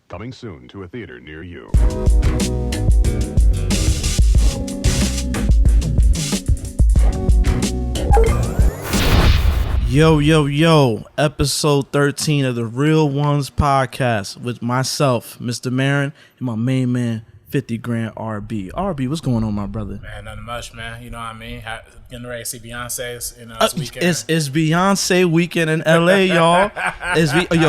Coming soon to a theater near you. Yo, episode 13 of the Real Ones podcast with myself, Mr. Marin, and my main man, 50 Grand RB. RB, what's going on, my brother? Man, nothing much, man. You know what I mean? Getting ready to see Beyonce's, this weekend. It's Beyonce weekend in LA, y'all.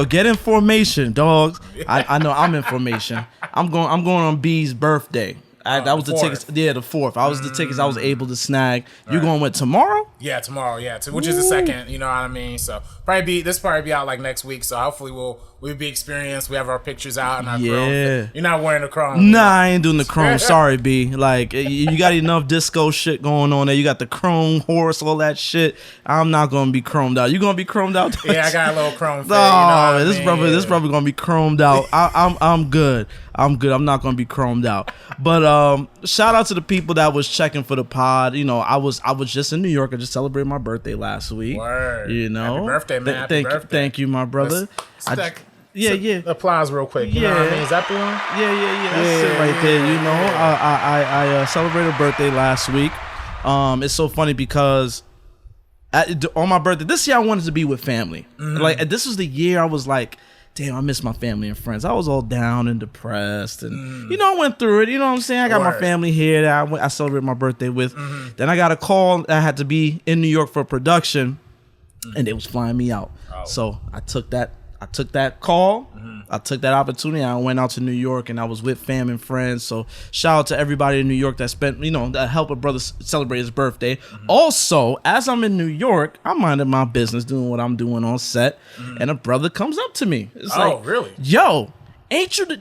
Get in formation, dogs. I know I'm in formation. I'm going on B's birthday. That was the tickets. Yeah, the 4th. I was the tickets I was able to snag. You going with tomorrow? Yeah, tomorrow. Yeah, which is the second. You know what I mean? So this probably be out like next week. So hopefully we'll be experienced. We have our pictures out and our chrome. You're not wearing the chrome. Nah, I ain't doing the chrome. Sorry, B. Like you got enough disco shit going on there. You got the chrome horse, all that shit. I'm not gonna be chromed out. You gonna be chromed out? Yeah, I got a little chrome. Oh, this brother gonna be chromed out. I'm good. I'm not gonna be chromed out. But shout out to the people that was checking for the pod. I was just in New York. I just celebrated my birthday last week. Word. Happy birthday, man. Happy birthday. Thank you, my brother. Yeah. Applause real quick. You know what I mean? Is that the one? Yeah. That's it right there. I celebrated a birthday last week. It's so funny because on my birthday, this year I wanted to be with family. Mm-hmm. Like this was the year I was like, damn, I miss my family and friends. I was all down and depressed, and I went through it. You know what I'm saying? I got my family here that I celebrated my birthday with. Mm-hmm. Then I got a call. I had to be in New York for production, and they was flying me out. Oh. So I took that call. Mm-hmm. I took that opportunity. I went out to New York, and I was with fam and friends. So shout out to everybody in New York that spent, that helped a brother celebrate his birthday. Mm-hmm. Also, as I'm in New York, I'm minding my business, doing what I'm doing on set, and a brother comes up to me. It's like, really? Yo, ain't you the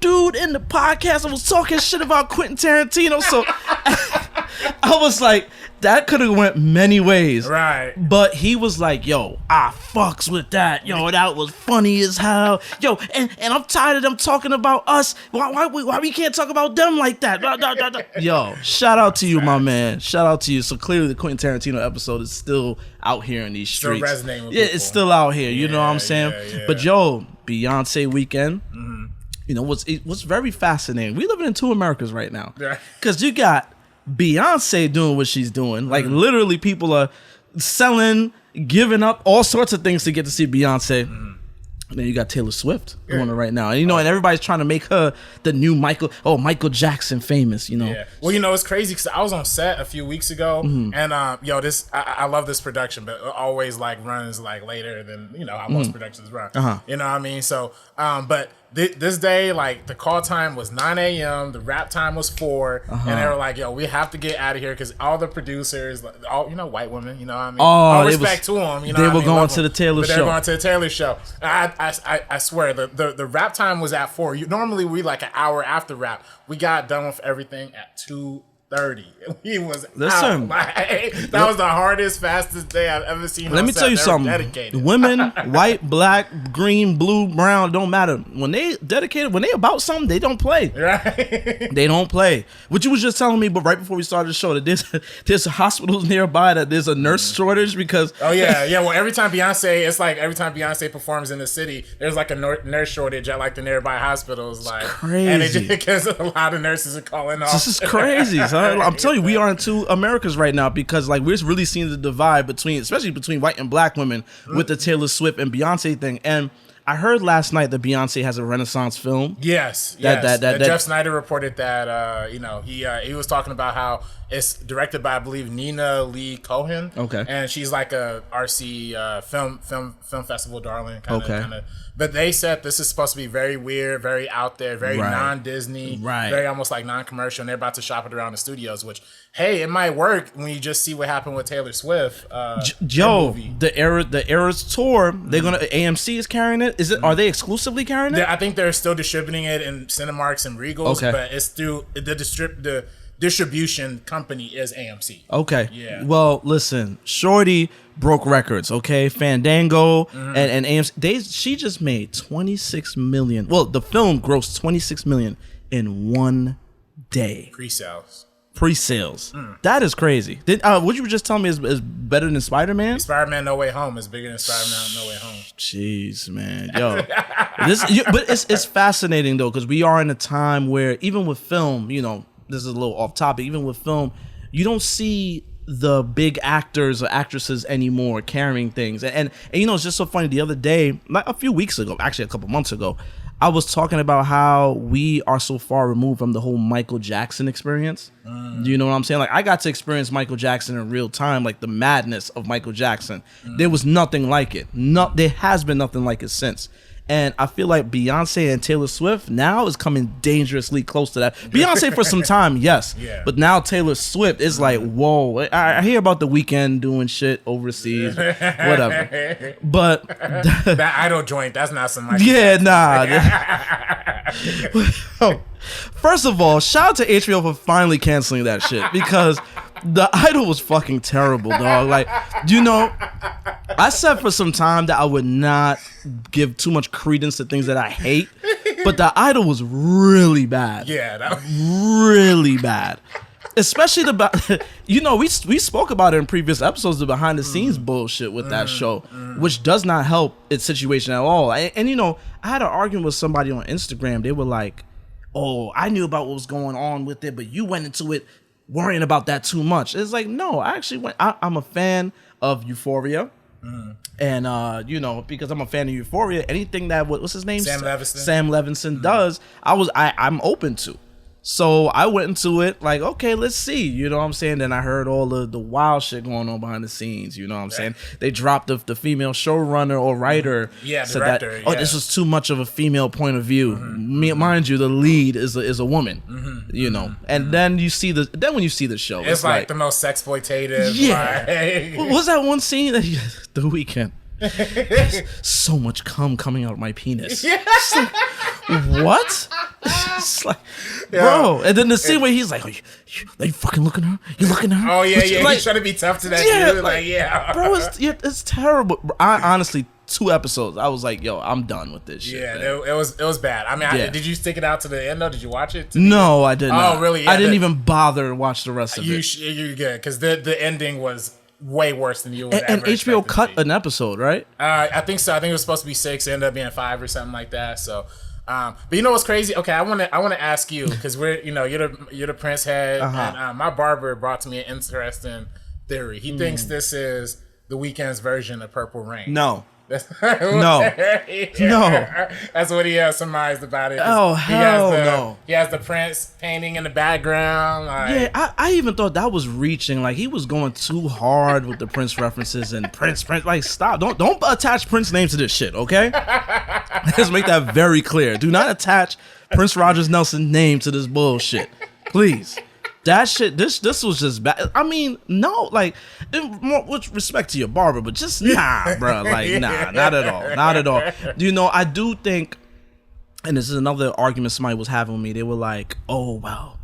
dude in the podcast? I was talking shit about Quentin Tarantino. So I was like, that could have went many ways. Right. But he was like, yo, I fucks with that. Yo, that was funny as hell. Yo, and I'm tired of them talking about us. Why we can't talk about them like that? Yo, shout out to you, my man. Shout out to you. So clearly the Quentin Tarantino episode is still out here in these streets. Still resonating with people. It's still out here. You know what I'm saying? Yeah. But yo, Beyonce weekend. Mm-hmm. What's very fascinating. We living in two Americas right now. Because you got Beyonce doing what she's doing. Like literally people are selling, giving up all sorts of things to get to see Beyonce. And then you got Taylor Swift going on right now. And and everybody's trying to make her the new Michael Jackson famous, Yeah. Well, it's crazy because I was on set a few weeks ago and I love this production, but it always like runs like later than how most productions run. You know what I mean? So but this day, like the call time was 9 a.m. The wrap time was 4, and they were like, "Yo, we have to get out of here because all the producers, all white women, you know what I mean? All respect to them, they were going to the Taylor show. They were going to the Taylor show. I swear, the wrap time was at 4. Normally we like an hour after wrap. We got done with everything at 2:30. He was out. That was the hardest, fastest day I've ever seen. Let me tell you something. Dedicated. Women, white, black, green, blue, brown, don't matter. When they dedicated, when they about something, they don't play. Right. They don't play. What you was just telling me, but right before we started the show, that there's hospitals nearby that there's a nurse shortage because. Oh yeah. Well, every time Beyonce performs in the city, there's like a nurse shortage at like the nearby hospitals. Like crazy. And it's because a lot of nurses are calling off. This is crazy. I'm telling you, we are in two Americas right now because like we're really seeing the divide especially between white and black women with the Taylor Swift and Beyonce thing. And I heard last night that Beyonce has a Renaissance film. Yes. That Jeff Snyder reported that he was talking about how it's directed by I believe Nina Lee Cohen. Okay. And she's like a RC film festival darling kind of. But they said this is supposed to be very weird, very out there, very non-Disney, very almost like non-commercial, and they're about to shop it around the studios, which, hey, it might work when you just see what happened with Taylor Swift. The Eras tour, they're gonna AMC is carrying it. Is it? Are they exclusively carrying it? I think they're still distributing it in Cinemarks and Regals, but it's through the distribution company is AMC. Okay. Yeah. Well, listen, Shorty broke records. Okay, Fandango and AMC. She just made $26 million. Well, the film grossed $26 million in one day. Pre-sales. pre-sales. That is crazy. What you were just telling me is better than Spider-Man? Spider-Man No Way Home is bigger than Spider-Man No Way Home. Jeez, man. Yo. But it's fascinating, though, because we are in a time where, even with film, you know, this is a little off topic, even with film, you don't see the big actors or actresses anymore carrying things. And you know, it's just so funny. The other day, like a few weeks ago, actually a couple months ago, I was talking about how we are so far removed from the whole Michael Jackson experience. Do you know what I'm saying? Like, I got to experience Michael Jackson in real time, like the madness of Michael Jackson. There was nothing like it. There has been nothing like it since. And I feel like Beyonce and Taylor Swift now is coming dangerously close to that. Beyonce for some time, yes. Yeah. But now Taylor Swift is like, whoa. I hear about The Weeknd doing shit overseas, whatever. But that Idol joint, that's not some Michael Jackson. Nah. First of all, shout out to HBO for finally canceling that shit, because The Idol was fucking terrible, dog. Like, you know, I said for some time that I would not give too much credence to things that I hate, but The Idol was really bad. Yeah, that was really bad. Especially you know, we spoke about it in previous episodes, the behind the scenes bullshit with that show, which does not help its situation at all. And you know, I had an argument with somebody on Instagram. They were like, "Oh, I knew about what was going on with it, but you went into it worrying about that too much." It's like, no, I actually went. I'm a fan of Euphoria. And you know, because I'm a fan of Euphoria, anything that what's his name, Sam Levinson. Sam Levinson does, I'm open to. So I went into it like, okay, let's see. You know what I'm saying? Then I heard all the wild shit going on behind the scenes. You know what I'm saying? They dropped the female showrunner or writer. Yeah, said director. that, oh, this was too much of a female point of view. Mind you, the lead is a woman. You know, and then you see when you see the show, it's like the most sexploitative. Yeah. What was that one scene that The Weeknd? So much cum coming out of my penis. Yeah. It's like, what? It's like, bro. And then the scene where he's like, are you fucking looking at her? You looking at her? Oh yeah, yeah. Like, he's trying to be tough to that dude. Like, yeah, bro. It's terrible. I honestly, 2 episodes, I was like, yo, I'm done with this shit. Yeah, it was bad. I mean, did you stick it out to the end though? Did you watch it? No, I didn't. Oh, really? Yeah, I didn't even bother to watch the rest of it. You good? Because the ending was way worse than you would ever. And HBO cut an episode, right? I think so. I think it was supposed to be 6. It ended up being 5 or something like that. So, but you know what's crazy? Okay, I want to ask you, because you're the Prince head, and my barber brought to me an interesting theory. He thinks this is The Weeknd's version of Purple Rain. No. No. That's what he surmised about it. Oh, hell no. He has the Prince painting in the background. Yeah, I even thought that was reaching. Like, he was going too hard with the Prince references and Prince. Like, stop. Don't attach Prince names to this shit, okay? Let's make that very clear. Do not attach Prince Rogers Nelson's name to this bullshit. Please. That shit, this was just bad. I mean, no, like, with respect to your barber, but just nah, bro. Like, nah, not at all. Not at all. You know, I do think, and this is another argument somebody was having with me. They were like, oh, well,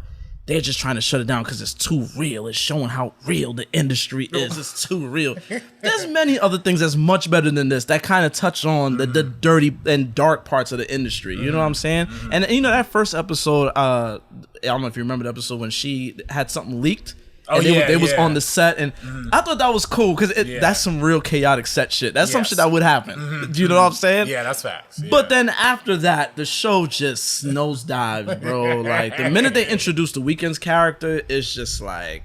they're just trying to shut it down because it's too real. It's showing how real the industry is. It's too real. There's many other things that's much better than this that kind of touch on the dirty and dark parts of the industry. You know what I'm saying? And, you know, that first episode, I don't know if you remember the episode when she had something leaked. And they was on the set, and I thought that was cool because that's some real chaotic set shit. That's some shit that would happen. Do you know what I'm saying? Yeah, that's facts. Yeah. But then after that, the show just nosedives, bro. Like, the minute they introduce The Weeknd's character, it's just like,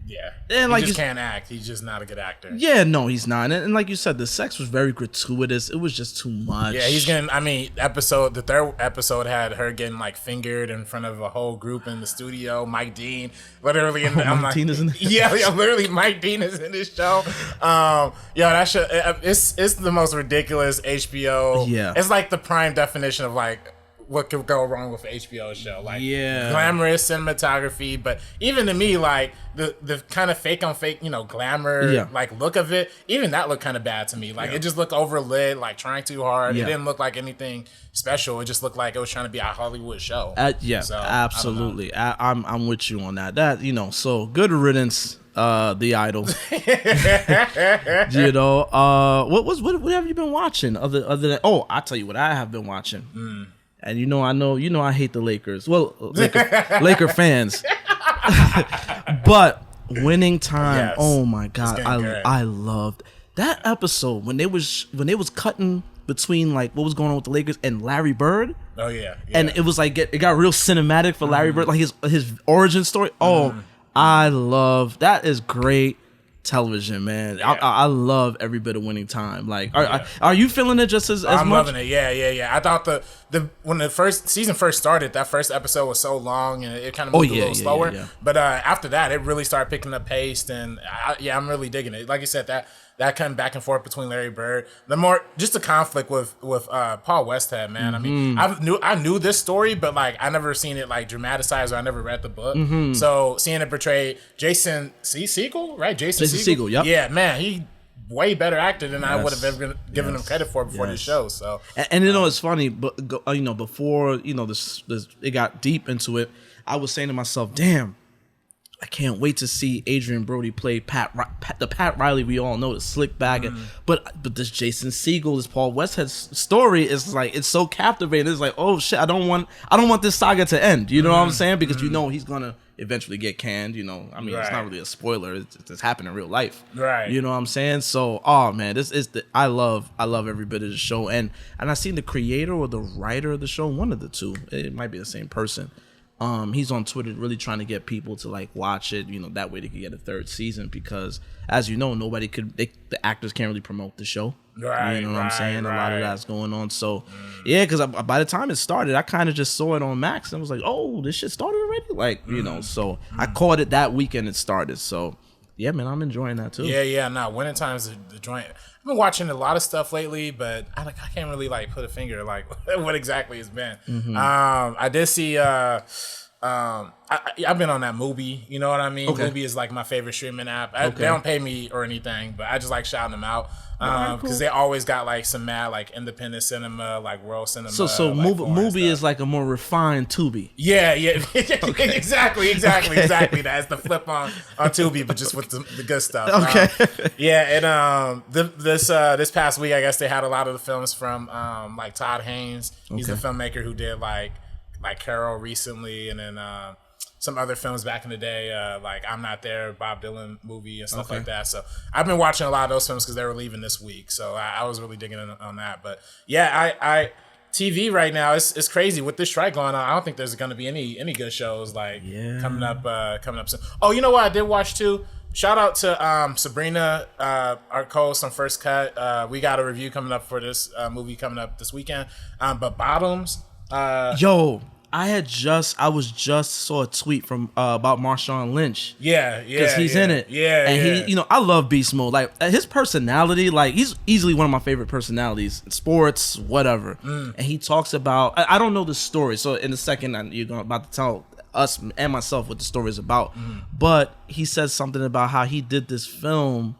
yeah, and like, he just can't act. He's just not a good actor. Yeah, no, he's not. And like you said, the sex was very gratuitous. It was just too much. Yeah, he's getting. I mean, the third episode had her getting like fingered in front of a whole group in the studio. Mike Dean, literally. Mike Dean is in it? Yeah, literally, Mike Dean is in this show. That show. It's the most ridiculous HBO. Yeah, it's like the prime definition of like what could go wrong with an HBO show. Like, glamorous cinematography, but even to me, like the kind of fake on fake, glamour, like look of it, even that looked kind of bad to me. Like, it just looked overlit, like trying too hard. It didn't look like anything special. It just looked like it was trying to be a Hollywood show. So, absolutely. I'm with you on that. So good riddance. The Idol. What have you been watching other than? Oh, I'll tell you what I have been watching. And I hate the Lakers. Well, Laker fans. But Winning Time, Yes. oh my God, getting good. I loved that episode when they was cutting between like what was going on with the Lakers and Larry Bird. Oh yeah. And it was like it got real cinematic for Larry Bird, like his origin story. Oh, I love that. Is great television, man. Yeah. I love every bit of Winning Time. Like, are you feeling it just as I'm much? loving it. Yeah. I thought the when the first season first started, that first episode was so long and it kind of moved a little slower. Yeah. But after that, it really started picking up pace, and I'm really digging it. Like you said, that kind of back and forth between Larry Bird, just the conflict with Paul Westhead, man. I mean, I knew this story, but like I never seen it like dramatized, or I never read the book. So seeing it portrray Jason Segel, right? Jason Segel, yep. Yeah, man, he way better actor than I would have ever given him credit for before this show. So and it's funny, but before this it got deep into it, I was saying to myself, damn, I can't wait to see Adrian Brody play the Pat Riley we all know, the slick bag. But this Jason Segel, this Paul Westhead's story is like, it's so captivating. It's like, oh shit, I don't want this saga to end. You know what I'm saying? Because he's gonna eventually get canned. I mean, it's not really a spoiler. It's happened in real life. Right. You know what I'm saying? So, oh man, this is I love every bit of the show. And I seen the creator or the writer of the show, one of the two. It might be the same person. He's on Twitter really trying to get people to like watch it, that way they could get a third season, because as you know, the actors can't really promote the show. Right. You know what I'm saying? A lot of that's going on. So yeah, because by the time it started, I kind of just saw it on Max and was like, oh, this shit started already? Like, so I caught it that weekend it started. So yeah, man, I'm enjoying that too. Yeah. No, Winning Time's the joint. I've been watching a lot of stuff lately, but I can't really like put a finger like what exactly it's been. I did see. I've been on that Mubi. You know what I mean? Okay. Mubi is like my favorite streaming app. They don't pay me or anything, but I just like shouting them out because they always got like some mad like independent cinema, like world cinema. So like, Mubi is like a more refined Tubi. Yeah. exactly. That's the flip on Tubi, but just with the good stuff. Okay. And this past week, I guess they had a lot of the films from like Todd Haynes. He's the filmmaker who did like Carol recently, and then some other films back in the day, like I'm Not There, Bob Dylan movie and stuff like that. So I've been watching a lot of those films because they were leaving this week. So I was really digging in on that. But yeah, I TV right now it's crazy with this strike going on. I don't think there's going to be any good shows like coming up soon. Oh, you know what I did watch too? Shout out to Sabrina, our co-host on First Cut. We got a review coming up for this movie coming up this weekend. But Bottoms. I was just saw a tweet from about Marshawn Lynch. Because he's in it. He, I love Beast Mode. Like his personality, like he's easily one of my favorite personalities in sports, whatever. And he talks about. I don't know the story, so in a second you're about to tell us and myself what the story is about. But he says something about how he did this film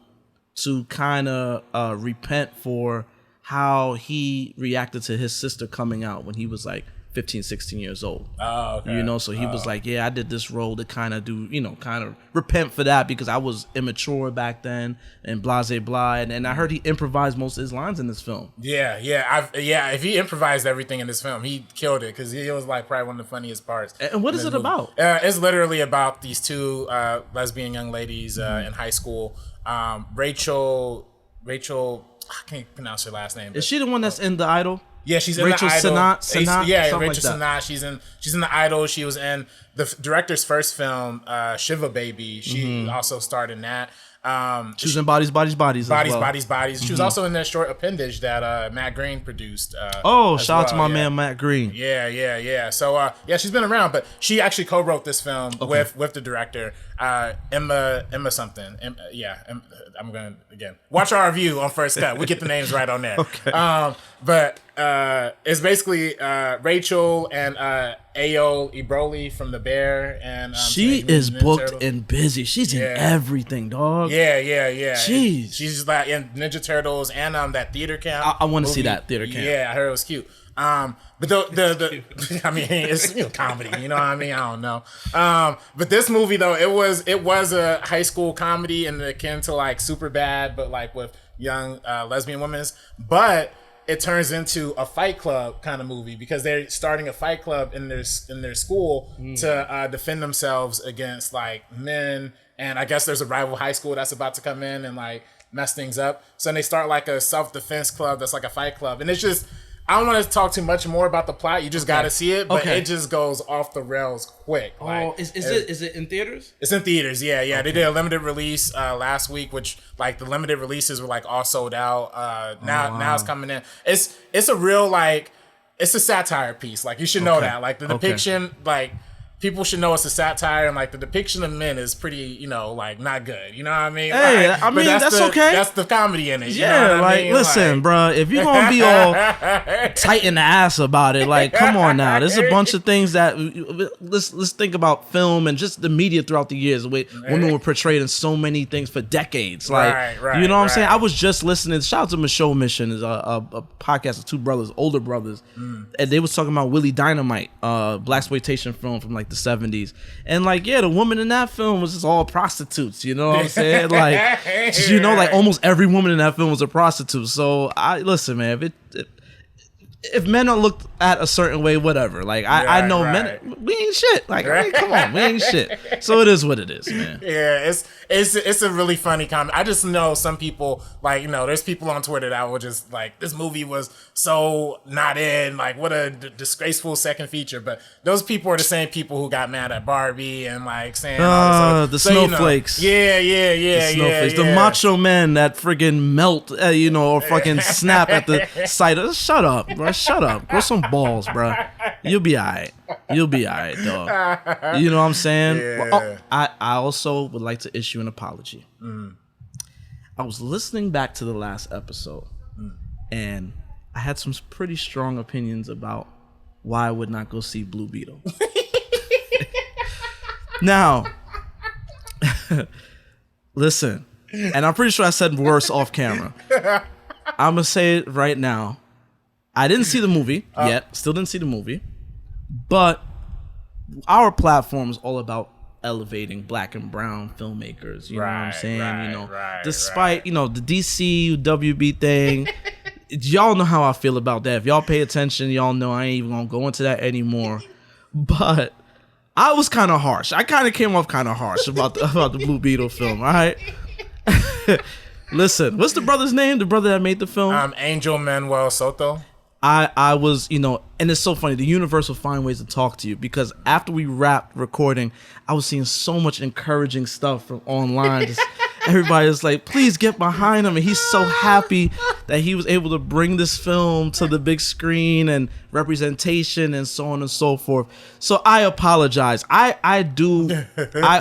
to kind of repent for how he reacted to his sister coming out when he was like 15, 16 years old. Oh, okay. So he was like, yeah, I did this role to kind of do, kind of repent for that because I was immature back then and blase blah. And I heard he improvised most of his lines in this film. Yeah. If he improvised everything in this film, he killed it because he was like probably one of the funniest parts. And what is it about? It's literally about these two lesbian young ladies in high school. Rachel, I can't pronounce her last name. Is she the one that's in The Idol? Yeah, she's in Rachel The Idol. Sanat, Rachel like Sanat. She's in The Idol. She was in the director's first film, Shiva Baby. She also starred in that. She was in Bodies as well. Bodies. She was also in that short appendage that Matt Green produced. Shout out to my man Matt Green. Yeah. So she's been around, but she actually co-wrote this film with the director, Emma something. I'm gonna again watch our review on First Cut. We get the names right on there. But it's basically Rachel and Ayo Ibroli from The Bear, and she is booked and busy. She's in everything, dog. Yeah. Jeez, she's like in Ninja Turtles and that theater camp. I want to see that theater camp. Yeah, I heard it was cute. But the I mean, it's comedy. You know what I mean? I don't know. But this movie though, it was a high school comedy and akin to like Superbad, but like with young lesbian women. But it turns into a Fight Club kind of movie because they're starting a Fight Club in their school to defend themselves against like men, and I guess there's a rival high school that's about to come in and like mess things up. So then they start like a self-defense club that's like a fight club, and it's just, I don't want to talk too much more about the plot. You just got to see it, but it just goes off the rails quick. Oh, like, is it in theaters? It's in theaters, yeah. Okay. They did a limited release last week, which like the limited releases were like all sold out. Now it's coming in. It's a real like, it's a satire piece. Like you should know that. Like the depiction, like people should know it's a satire, and like the depiction of men is pretty, you know, like not good. You know what I mean? Hey, like, I mean that's okay. That's the comedy in it. You yeah, know what like I mean? listen, like, bro, if you're gonna be all tight in the ass about it, like come on now. There's a bunch of things that let's think about film and just the media throughout the years. The way women were portrayed in so many things for decades. Like you know what I'm saying? I was just listening. Shout out to Michelle Mission, is a podcast of two brothers, older brothers, and they was talking about Willie Dynamite, blaxploitation film from like the 70s. And like, yeah, the woman in that film was just all prostitutes, you know what I'm saying? Like, you know, like almost every woman in that film was a prostitute. So I listen, man, if men are looked at a certain way, whatever. Like I know men, we ain't shit. Like I mean, come on, we ain't shit. So it is what it is, man. Yeah, it's a really funny comment. I just know some people, like, you know, there's people on Twitter that will just like, this movie was so not in, like what a disgraceful second feature. But those people are the same people who got mad at Barbie and like saying the snowflakes. You know, yeah, the snowflakes. Yeah. The macho men that friggin' melt, you know, or fucking snap at the sight of. Shut up, bro. Shut up. Grow some balls, bro. You'll be alright. You'll be alright, dog. You know what I'm saying? Yeah. Well, I also would like to issue an apology. I was listening back to the last episode, and I had some pretty strong opinions about why I would not go see Blue Beetle. Now, listen, and I'm pretty sure I said worse off camera. I'm going to say it right now. I didn't see the movie yet. Still didn't see the movie. But our platform is all about elevating black and brown filmmakers. You know what I'm saying? Despite, you know, the DC WB thing. Y'all know how I feel about that. If y'all pay attention, y'all know I ain't even going to go into that anymore. But I was kind of harsh. I kind of came off kind of harsh about the Blue Beetle film, all right? Listen, what's the brother's name? The brother that made the film? Angel Manuel Soto. I was, you know, and it's so funny. The universe will find ways to talk to you, because after we wrapped recording, I was seeing so much encouraging stuff from online. Just, everybody was like, please get behind him. And he's so happy that he was able to bring this film to the big screen and representation and so on and so forth. So I apologize. I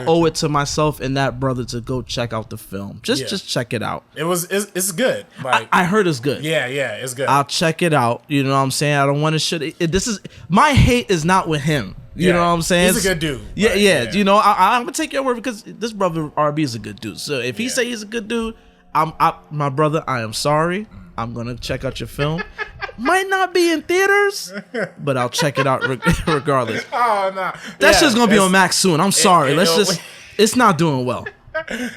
owe it to myself and that brother to go check out the film. Just check it out. It's good. Like I heard it's good. Yeah, it's good. I'll check it out. You know what I'm saying? I don't want to shit. This is my hate is not with him. You know what I'm saying? He's a good dude. Yeah. You know, I'm gonna take your word, because this brother RB is a good dude. So if he say he's a good dude, my brother, I am sorry. I'm gonna check out your film. Might not be in theaters, but I'll check it out regardless. Oh no, that shit's gonna be on Max soon. I'm sorry. It's not doing well.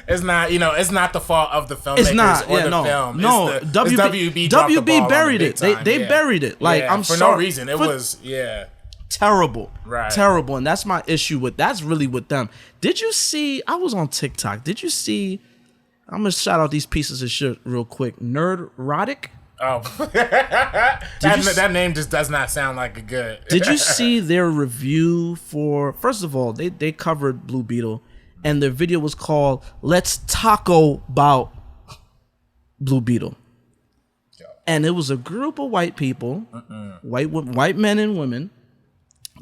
It's not, you know, it's not the fault of the filmmakers it's not, or the film. No, WB buried it. They buried it. Like, I'm for sorry. no reason. It was terrible. Right. Terrible. And that's my issue with, that's really with them. Did you see, I was on TikTok. Did you see, I'm going to shout out these pieces of shit real quick. Nerdrotic? Oh. that name just does not sound like a good. Did you see their review for, first of all, they covered Blue Beetle, and their video was called Let's Taco About Blue Beetle. And it was a group of white people, white men and women,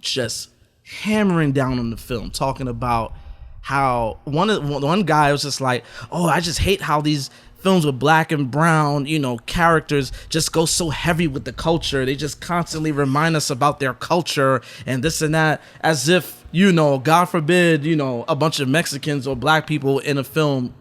just hammering down on the film, talking about how one guy was just like, oh, I just hate how these films with black and brown, you know, characters just go so heavy with the culture. They just constantly remind us about their culture and this and that, as if, you know, God forbid, you know, a bunch of Mexicans or black people in a film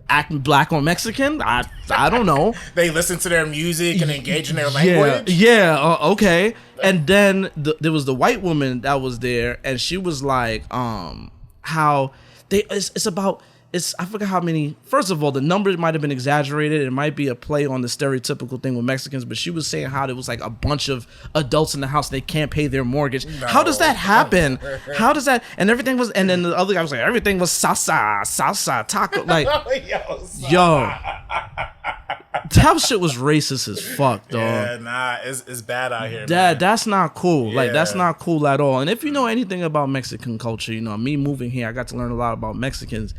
acting black or Mexican. I don't know. They listen to their music and engage in their language. Okay. And then there was the white woman that was there, and she was like, how it's about I forgot how many. First of all, the number might have been exaggerated. It might be a play on the stereotypical thing with Mexicans, but she was saying how there was like a bunch of adults in the house, they can't pay their mortgage. No. How does that happen? How does that? And everything was, and then the other guy was like, everything was salsa, taco. Like, yo. That shit was racist as fuck, dog. Yeah, nah, it's bad out here. That's not cool. Yeah. Like, that's not cool at all. And if you know anything about Mexican culture, you know, me moving here, I got to learn a lot about Mexicans.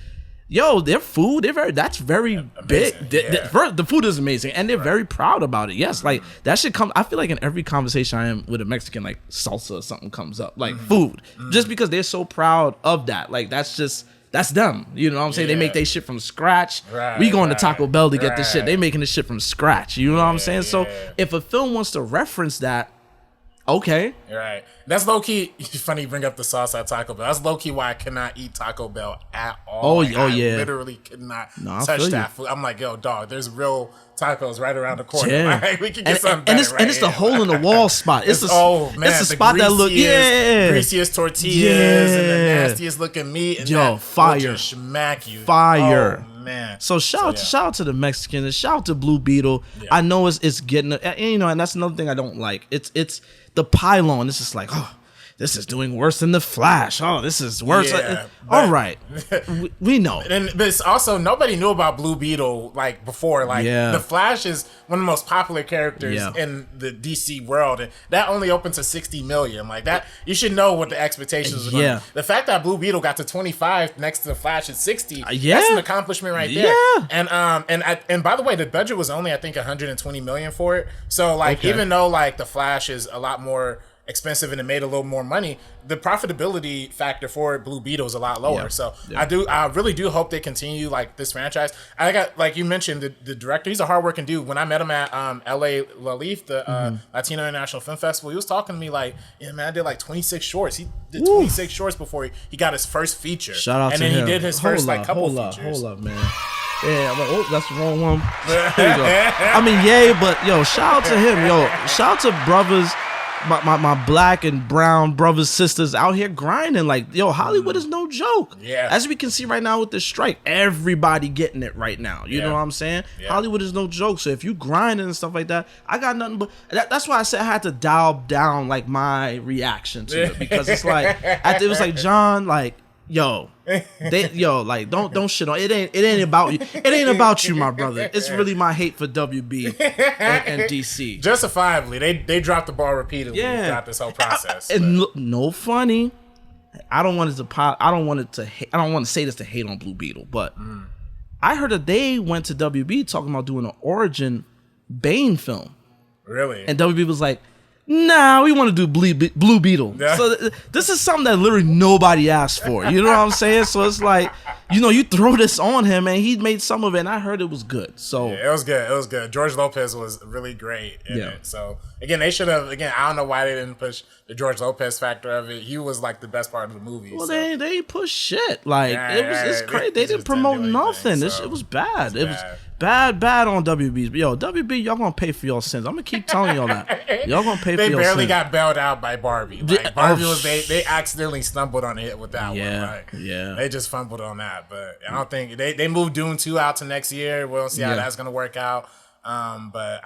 Yo, their food, that's very big. Yeah. The food is amazing, and they're very proud about it. Yes, like that should come. I feel like in every conversation I am with a Mexican, like salsa or something comes up, like food, just because they're so proud of that. Like that's them. You know what I'm saying? They make their shit from scratch. We going to Taco Bell to get this shit. They making this shit from scratch. You know what I'm saying? So if a film wants to reference that, okay. Right. That's low key. Funny you bring up the sauce at Taco Bell. That's low key why I cannot eat Taco Bell at all. I literally could not touch that food. I'm like, yo, dog, there's real tacos right around the corner. Yeah. Like, we can get something better. And it's the hole in the wall spot. It's the spot that look greasiest tortillas and the nastiest looking meat. And yo, fire. Smack you. Fire. Oh, man. So shout out to the Mexicans and shout out to Blue Beetle. Yeah. I know it's getting, you know, and that's another thing I don't like. It's the pylon. It's just like, oh, this is doing worse than the Flash. Oh, this is worse. Yeah, all right, we know. But it's also nobody knew about Blue Beetle like before. Like the Flash is one of the most popular characters in the DC world, and that only opened to 60 million. Like that, you should know what the expectations are. Yeah, the fact that Blue Beetle got to 25 next to the Flash at 60, that's an accomplishment right there. Yeah, and by the way, the budget was only I think 120 million for it. So like even though like the Flash is a lot more expensive and it made a little more money, the profitability factor for Blue Beetle is a lot lower. I really do hope they continue like this franchise. I got, like you mentioned, the director, he's a hardworking dude. When I met him at LA La Leaf, the Latino International Film Festival, he was talking to me like, yeah man, I did like 26 shorts. He did 26 shorts before he got his first feature. Shout out to him. And then he did his first couple features. Hold up, man. Yeah, but, oh, that's the wrong one. There you go. I mean, yay, but yo, shout out to him. Yo, shout out to brothers, my black and brown brothers, sisters out here grinding. Like, yo, Hollywood is no joke. Yeah. As we can see right now with this strike, everybody getting it right now. You know what I'm saying? Yeah. Hollywood is no joke. So if you grinding and stuff like that, I got nothing but that's why I said I had to dial down like my reaction to it, because it's like it was like, John, like, yo, like don't shit on it. Ain't about you. It ain't about you, my brother. It's really my hate for WB and DC. Justifiably, they dropped the ball repeatedly throughout this whole process. And no funny. I don't want to say this to hate on Blue Beetle, but I heard that they went to WB talking about doing an origin Bane film. Really? And WB was like, nah, we want to do Blue Beetle. Yeah. So this is something that literally nobody asked for. You know what I'm saying? So it's like, you know, you throw this on him and he made some of it and I heard it was good. So yeah, it was good. It was good. George Lopez was really great in it. So again, they should have, I don't know why they didn't push the George Lopez factor of it. He was like the best part of the movie. Well, they ain't push shit. Like it's crazy. They didn't promote nothing. It was bad. It was bad on WB. Yo, WB, y'all gonna pay for your sins. I'm gonna keep telling y'all that. Y'all gonna pay for your sins. They barely got bailed out by Barbie. Like, Barbie they accidentally stumbled on it with that one. Right? Yeah. They just fumbled on that. But I don't think they moved Dune 2 out to next year. We'll see how that's gonna work out. But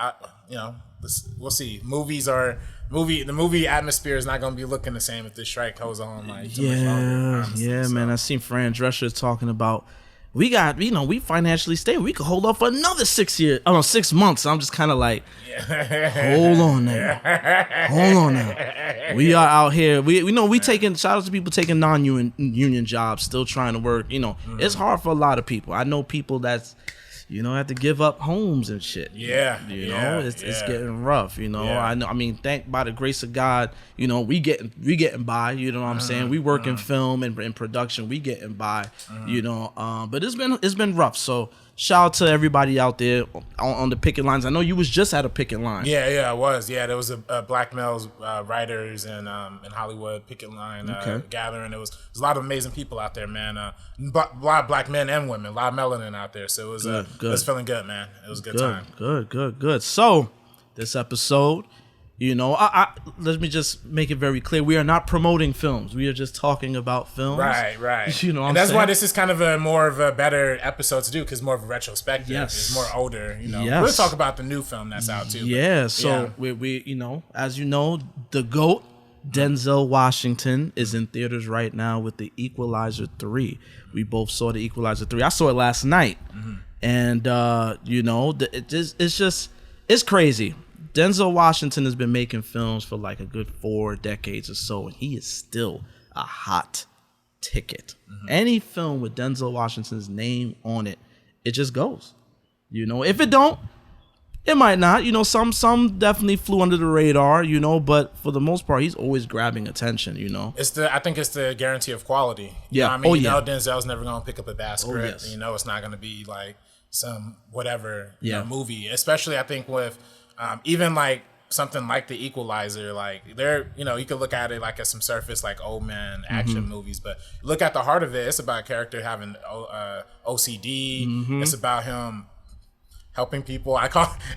we'll see. The movie atmosphere is not gonna be looking the same if this strike goes on like too much longer, honestly. Man. I seen Fran Drescher talking about we financially stable. We could hold off for another 6 months. So I'm just kind of like, hold on now. We are out here. We know we taking, shout out to people taking non-union jobs, still trying to work. You know, it's hard for a lot of people. I know people that's, have to give up homes and shit. It's getting rough. I know. I mean, thank by the grace of God, we getting by. You know what I'm saying? We work in film and in production. We getting by. But it's been rough. So shout out to everybody out there on the picket lines. I know you was just at a picket line. Yeah, I was. Yeah, there was a Black Males writers and in Hollywood picket line gathering. There was a lot of amazing people out there, man. A lot of black men and women, a lot of melanin out there. So it was it was feeling good, man. It was a good time. Good. So this episode, You know, let me just make it very clear. We are not promoting films. We are just talking about films. Right. You know what and that's saying? why this is kind of a more of a better episode to do, because more of a retrospective. Yes. It's more older, you know. Yes. We'll talk about the new film that's out too. Yeah, so we you know, as you know, the GOAT, Denzel Washington, is in theaters right now with the Equalizer 3. We both saw the Equalizer 3. I saw it last night. And you know, it's crazy. Denzel Washington has been making films for like a good 4 decades or so, and he is still a hot ticket. Any film with Denzel Washington's name on it, it just goes. You know, if it don't, it might not. You know, some definitely flew under the radar, you know, but for the most part, he's always grabbing attention, you know. I think it's the guarantee of quality. You know what I mean, you know Denzel's never going to pick up a bad script. And you know it's not going to be like some whatever you know, movie. Especially I think with even like something like the Equalizer, like they're, you know, you could look at it like as some surface like old man action movies, but look at the heart of it. It's about a character having OCD. It's about him helping people.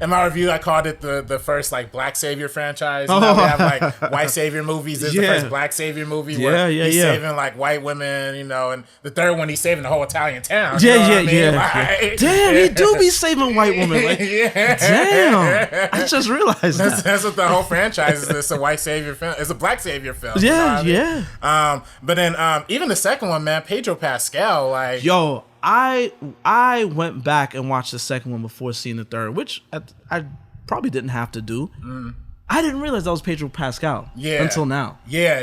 In my review, I called it the first like black savior franchise. You know, we have like white savior movies. This is the first black savior movie where he's saving like white women, you know, and the third one he's saving the whole Italian town. Damn, he do be saving white women. Like, damn, I just realized that's what the whole franchise is. It's a white savior film. It's a black savior film. Yeah, you know what I mean? But then even the second one, man, Pedro Pascal, like I went back and watched the second one before seeing the third, which I probably didn't have to do. I didn't realize that was Pedro Pascal until now. Yeah.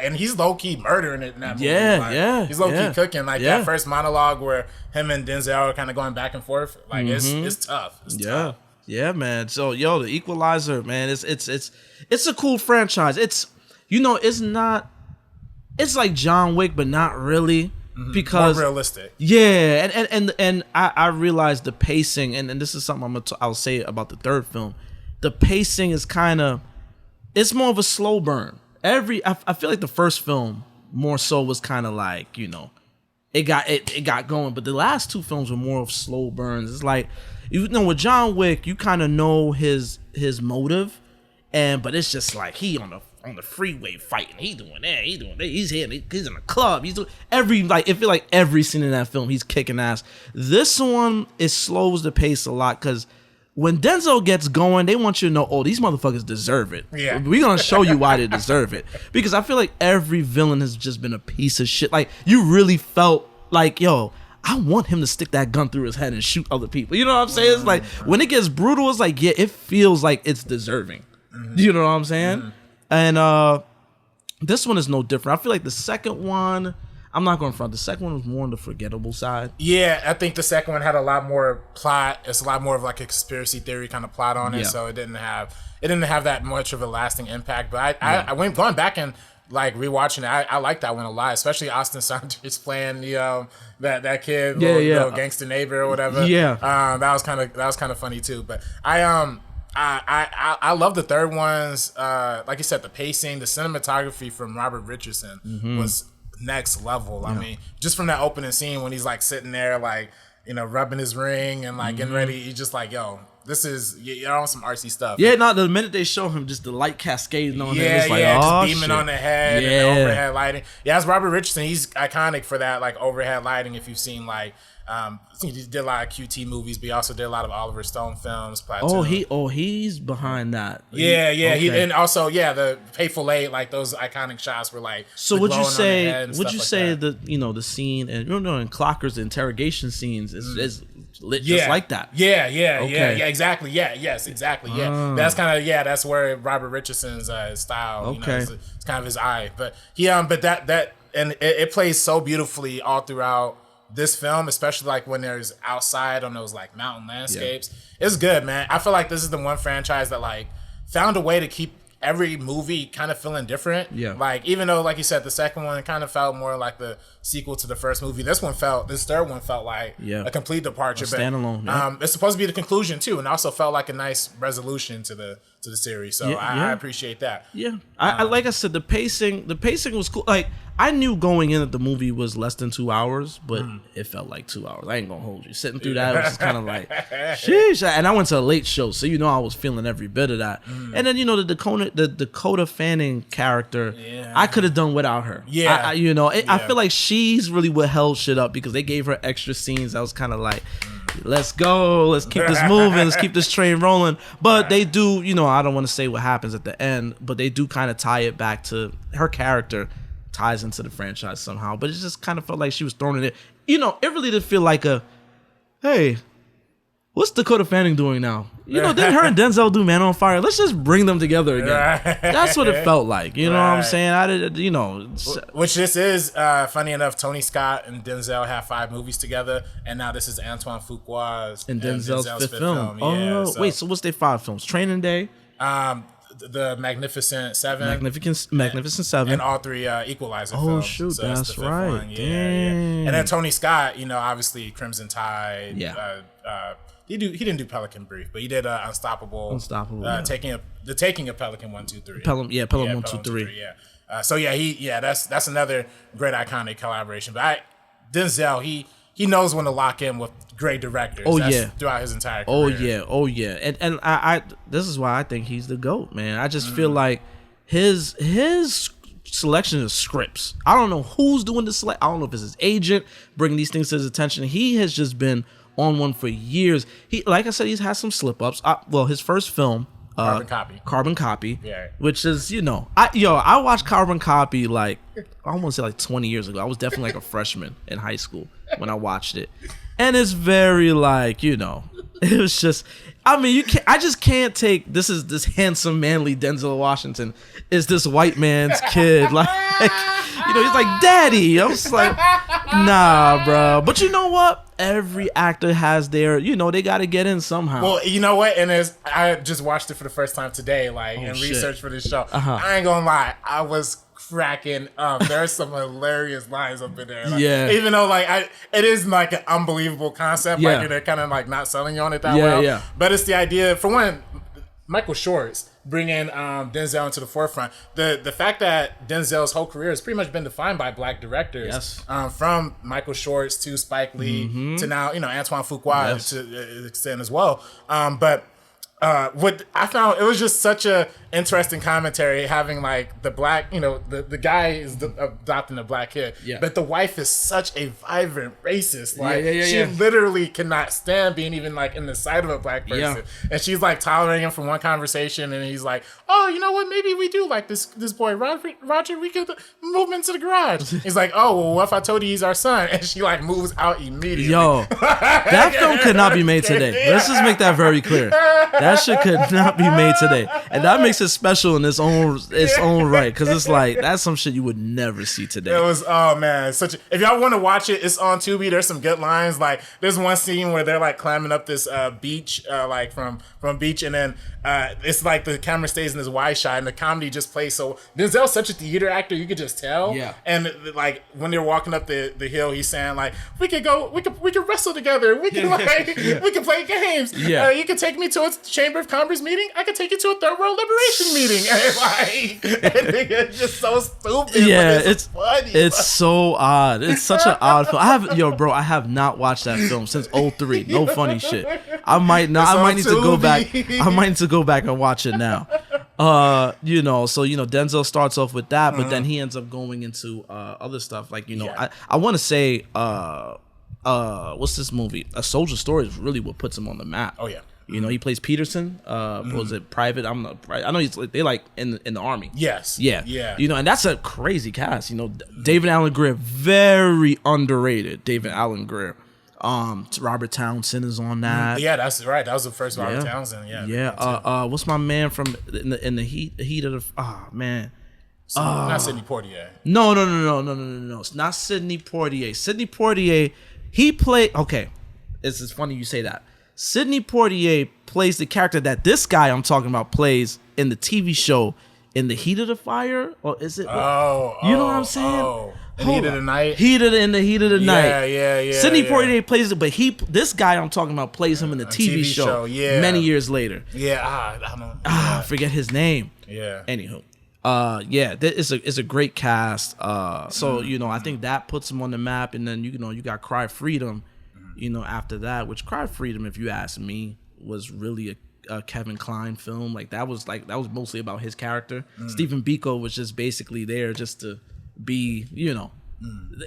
And he's low-key murdering it in that movie. He's low-key cooking. Like that first monologue where him and Denzel are kind of going back and forth. Like it's tough. It's tough. Yeah, man. So the Equalizer, man, it's a cool franchise. It's, you know, it's like John Wick, but not really. Because more realistic, and I realized the pacing, and this is something I'll say about the third film. The pacing is it's more of a slow burn. I feel like the first film more so was kind of like, you know, it got going, but the last 2 films were more of slow burns. It's like, you know, with John Wick, you kind of know his motive, but it's just like he on the freeway fighting, he's doing that, he's hitting, he's in a club, he's doing it feel like every scene in that film he's kicking ass. This one, it slows the pace a lot, because when Denzel gets going, they want you to know, oh, these motherfuckers deserve it. Yeah, we're gonna show you why they deserve it, because I feel like every villain has just been a piece of shit. Like, you really felt like, yo, I want him to stick that gun through his head and shoot other people. You know what I'm saying? It's like, when it gets brutal, it's like, it feels like it's deserving. You know what I'm saying? And this one is no different. I feel like the second one, I'm not going to front, the second one was more on the forgettable side. Yeah, I think the second one had a lot more plot. It's a lot more of like a conspiracy theory kind of plot on it, so it didn't have that much of a lasting impact. But I went going back and like rewatching it. I like that one a lot, especially Austin Saunders playing the that kid, little gangster neighbor or whatever. That was kind of funny too. But I love the third one's, like you said, the pacing, the cinematography from Robert Richardson was next level. I mean, just from that opening scene when he's like sitting there, like, you know, rubbing his ring and like getting ready, he's just like, yo, this is, you're on some artsy stuff. Yeah, no, the minute they show him, just the light cascading on him, it's like, just beaming on the head and the overhead lighting. Yeah, that's Robert Richardson. He's iconic for that, like, overhead lighting. If you've seen, like, he did a lot of QT movies, but he also did a lot of Oliver Stone films. Platoon. He's behind that. Yeah. Okay. He, and also, the Hateful Eight, like those iconic shots were like. So would you say? Would you say that, you know, the scene and in Clocker's interrogation scenes is lit just like that? Yeah, exactly. Yes, exactly. Yeah, that's kind of that's where Robert Richardson's style. Okay, you know, it's kind of his eye, but but that and it plays so beautifully all throughout this film, especially like when there's outside on those like mountain landscapes. It's good, man. I feel like this is the one franchise that like found a way to keep every movie kind of feeling different. Like, even though, like you said, the second one kind of felt more like the sequel to the first movie, this third one felt like a complete departure. Standalone. It's supposed to be the conclusion too, and also felt like a nice resolution to to the series. So I appreciate that. Yeah, I like I said, the pacing was cool. Like I knew going in that the movie was less than 2 hours, but it felt like 2 hours. I ain't gonna hold you. Sitting through that, it was just kind of like, sheesh. And I went to a late show, so I was feeling every bit of that. And then the Dakota Fanning character, I could have done without her. Yeah, I feel like she's really what held shit up because they gave her extra scenes. I was kind of like, let's go, let's keep this moving, let's keep this train rolling. But they do, I don't want to say what happens at the end, but they do kind of tie it back to her character, ties into the franchise somehow. But it just kind of felt like she was thrown in it. It really did feel like hey, what's Dakota Fanning doing now? Didn't her and Denzel do Man on Fire? Let's just bring them together again. That's what it felt like. You know what I'm saying? I did, Which this is, funny enough, Tony Scott and Denzel have 5 movies together, and now this is Antoine Fuqua's and Denzel's 5th film. Yeah, wait, so what's their 5 films? Training Day? The Magnificent Seven. Magnificent Seven. And all 3 Equalizer films. Oh, shoot, so that's right. Yeah. And then Tony Scott, obviously Crimson Tide. Yeah. He didn't do Pelican Brief, but he did Unstoppable. The Taking of Pelican 1, 2, 3. Pelham 1, 2, 3. Yeah. That's another great iconic collaboration. But Denzel, he knows when to lock in with great directors. Throughout his entire career. Oh yeah. And I this is why I think he's the GOAT, man. I just feel like his selection of scripts. I don't know who's doing the select. I don't know if it's his agent bringing these things to his attention. He has just been on one for years. He, like I said, he's had some slip ups. His first film, Carbon Copy, which is I watched Carbon Copy like I almost say like 20 years ago. I was definitely like a freshman in high school when I watched it, and it's very like it was just. I mean, I just can't take this handsome, manly Denzel Washington is this white man's kid. Like, he's like, daddy. I was like, nah, bro. But you know what? Every actor has their, they got to get in somehow. Well, you know what? And I just watched it for the first time today, research for this show. I ain't gonna lie. I was cracking up. There are some hilarious lines up in there. Even though it is like an unbelievable concept. Like they're kind of like not selling you on it that well. Yeah. But it's the idea, for one, Michael Short's bringing Denzel into the forefront. The fact that Denzel's whole career has pretty much been defined by black directors. From Michael Short's to Spike Lee to now, Antoine Fuqua to extent as well. But what I found, it was just such a interesting commentary having like the black, the guy is adopting a black kid, but the wife is such a vibrant racist. Like she literally cannot stand being even like in the sight of a black person, and she's like tolerating him from one conversation, and he's like, oh, you know what? Maybe we do like this boy Roger. We could move him into the garage. He's like, oh, well, what if I told you he's our son? And she like moves out immediately. Yo, that film could not be made today. Let's just make that very clear. That shit could not be made today, and that makes it special in its own right, because it's like that's some shit you would never see today. It was if y'all want to watch it, it's on Tubi. There's some good lines. Like there's one scene where they're like climbing up this beach, like from beach, and then it's like the camera stays in this wide shot, and the comedy just plays. So Denzel's such a theater actor, you could just tell. Yeah. And like when they're walking up the hill, he's saying like, we could wrestle together. We can we can play games. Yeah. You could take me to a Chamber of Commerce meeting. I could take you to a Third World Liberation meeting. And it's just so stupid. Yeah, it's funny. It's so odd. It's such an odd film. I have not watched that film since 2003. No funny shit. I might need to go back. I might need to go back and watch it now. Denzel starts off with that, but then he ends up going into other stuff. Like, I want to say, what's this movie? A Soldier Story is really what puts him on the map. Oh yeah. He plays Peterson. Was it Private? I know they like in the army. Yes. Yeah. And that's a crazy cast. David Alan Grier, very underrated. David Alan Grier. Robert Townsend is on that. Yeah, that's right. That was the first Robert Townsend. Yeah. What's my man from in the heat of the? Man. Not Sidney Poitier. No. It's not Sidney Poitier. Sidney Poitier. He played. Okay, it's funny you say that. Sidney Poitier plays the character that this guy I'm talking about plays in the TV show In the Heat of the Fire, or is it? You know what I'm saying? In the Heat of the Night. In the Heat of the Night. Yeah. Sidney Poitier plays it, but this guy I'm talking about plays him in the TV show many years later. Yeah, I don't. I forget his name. Yeah. Anywho. It's a great cast. So I think that puts him on the map, and then you got Cry Freedom, after that, which Cry Freedom, if you ask me, was really a Kevin Kline film. That was mostly about his character. Stephen Biko was just basically there just to be,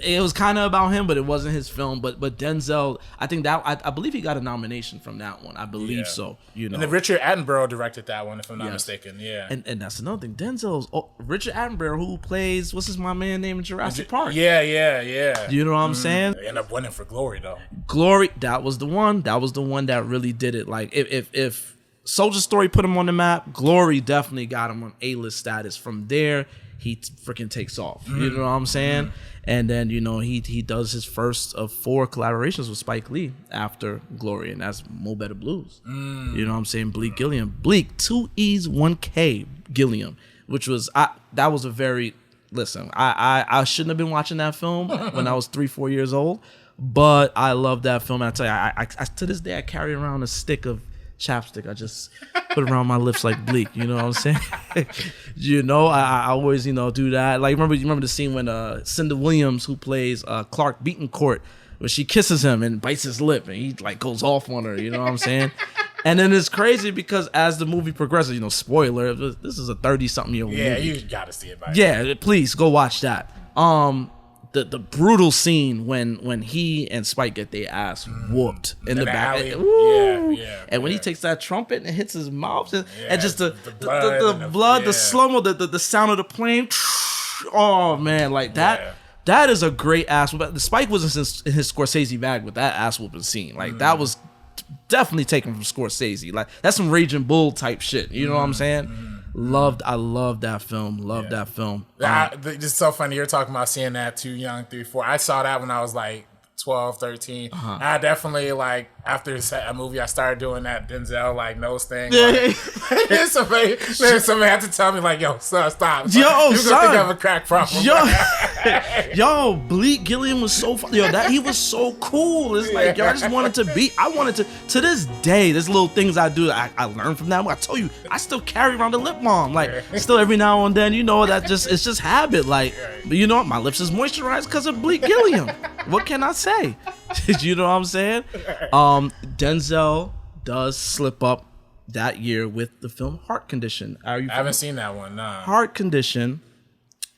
it was kind of about him, but it wasn't his film. But Denzel, I think that I believe he got a nomination from that one. I believe so. And then Richard Attenborough directed that one, if I'm not mistaken. Yeah. And that's another thing. Denzel's Richard Attenborough, who plays my man name in Jurassic Park. Yeah. You know what I'm saying? They end up winning for Glory though. Glory, that was the one. That was the one that really did it. Like if Soldier Story put him on the map, Glory definitely got him on A-list status. From there, he freaking takes off. You know what I'm saying? And then, he does his first of 4 collaborations with Spike Lee after Glory, and that's Mo Better Blues. You know what I'm saying? Bleak Gilliam. Bleak, 2 E's, 1K Gilliam, which was, that was a very, listen, I shouldn't have been watching that film when I was 3-4 years old, but I love that film. And I tell you, I to this day, I carry around a stick of chapstick. I just put it around my lips like Bleak. You know what I'm saying? I always do that. Like remember the scene when Cinda Williams, who plays Clark Beatoncourt, when she kisses him and bites his lip and he goes off on her. You know what I'm saying? And then it's crazy because as the movie progresses, spoiler, this is a 30-something-year-old movie. Yeah, you gotta see it. Please go watch that. The brutal scene when he and Spike get their ass whooped in the back. And when he takes that trumpet and hits his mouth and just the blood, the slow-mo, the sound of the plane. Oh man, that. That is a great ass whooping. The Spike was in his Scorsese bag with that ass whooping scene. That was definitely taken from Scorsese. That's some Raging Bull type shit. You know what I'm saying? I love that film. That film. It's so funny. You're talking about seeing that too young, 3, 4. I saw that when I was 12, 13. I definitely after a movie, I started doing that Denzel nose thing. Somebody had to tell me yo, son, stop. Yo, you're gonna think I have a crack problem. Yo, Bleak Gilliam was so funny. He was so cool. It's I just wanted to this day, there's little things I do. I learned from that. I told you, I still carry around the lip balm. Still every now and then, it's just habit. But you know what? My lips is moisturized because of Bleak Gilliam. What can I say? You know what I'm saying? Denzel does slip up that year with the film Heart Condition. I haven't seen that one. Nah. Heart Condition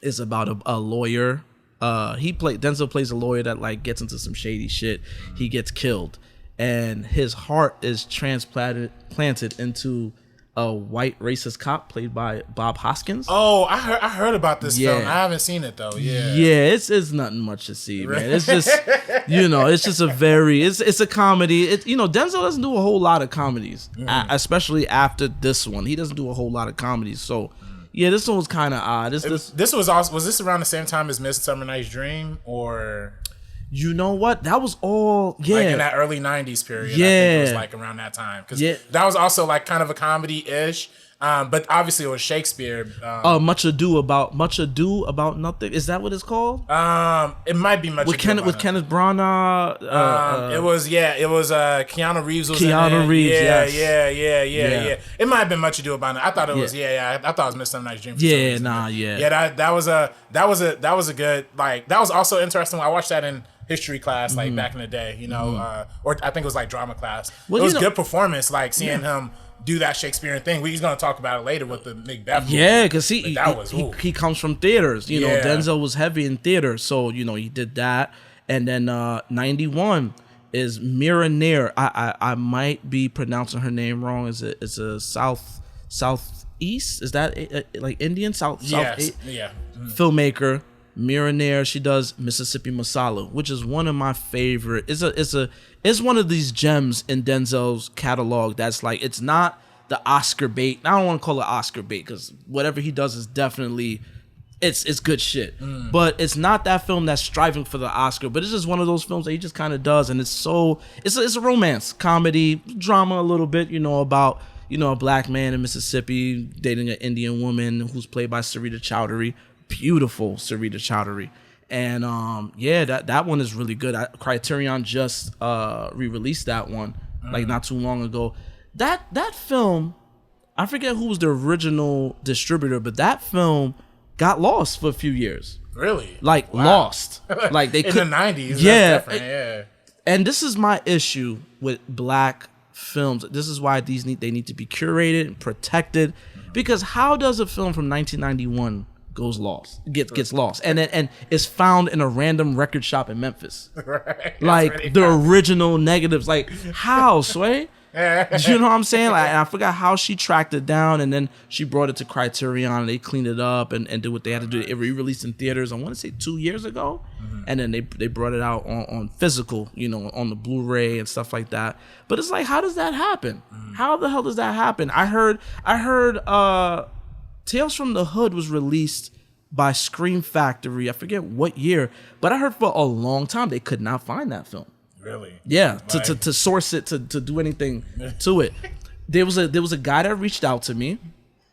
is about a lawyer. Denzel plays a lawyer that gets into some shady shit. He gets killed, and his heart is planted into a white racist cop played by Bob Hoskins. Oh, I heard about this film. I haven't seen it though. It's nothing much to see, man. It's just it's just it's a comedy. Denzel doesn't do a whole lot of comedies, especially after this one. He doesn't do a whole lot of comedies. So this one was kind of odd. Was this around the same time as Midsummer Night's Dream, or? You know what? That was all in that early 90s period. I think it was around that time. Because that was also kind of a comedy-ish. But obviously it was Shakespeare. Much Ado About Nothing. Is that what it's called? It might be Much Ado with Kenneth Branagh. It was Keanu Reeves was Keanu Reeves. Yeah. It might have been Much Ado About It. I thought it was I thought it was Midsummer Night's Dream. That was a good that was also interesting. I watched that in history class back in the day, or I think it was drama class. Well, it was good performance, seeing him do that Shakespearean thing. We're going to talk about it later with the Macbeth movie. Yeah, because he comes from theaters. Denzel was heavy in theater, so he did that. And then 91 is Mira. I might be pronouncing her name wrong. It's a southeast? Is that Indian south? Yes. Filmmaker. Mira Nair, she does Mississippi Masala, which is one of my favorite. It's one of these gems in Denzel's catalog that's it's not the Oscar bait. I don't want to call it Oscar bait because whatever he does is definitely it's good shit. But it's not that film that's striving for the Oscar, but it's just one of those films that he just kind of does, and it's a romance, comedy, drama a little bit, about a black man in Mississippi dating an Indian woman who's played by Sarita Chowdhury. Beautiful Sarita Chowdhury. And yeah, that one is really good. Criterion just re-released that one like not too long ago. That film, I forget who was the original distributor, but that film got lost for a few years. Really? Like lost. Like they in could the 90s. Yeah. That's yeah. And this is my issue with black films. This is why they need to be curated and protected. Because how does a film from 1991 gets lost and is found in a random record shop in Memphis? Right. Like the original negatives. Like how, Sway? You know what I'm saying? Like, I forgot how she tracked it down, and then she brought it to Criterion, and they cleaned it up and did what they had to do. It re-released in theaters, I want to say 2 years ago, and then they brought it out on physical, on the Blu-ray and stuff like that. But it's like, how does that happen? How the hell does that happen? I heard Tales from the Hood was released by Scream Factory. I forget what year, but I heard for a long time they could not find that film. Really? Yeah, to source it, to do anything to it. There was a guy that reached out to me.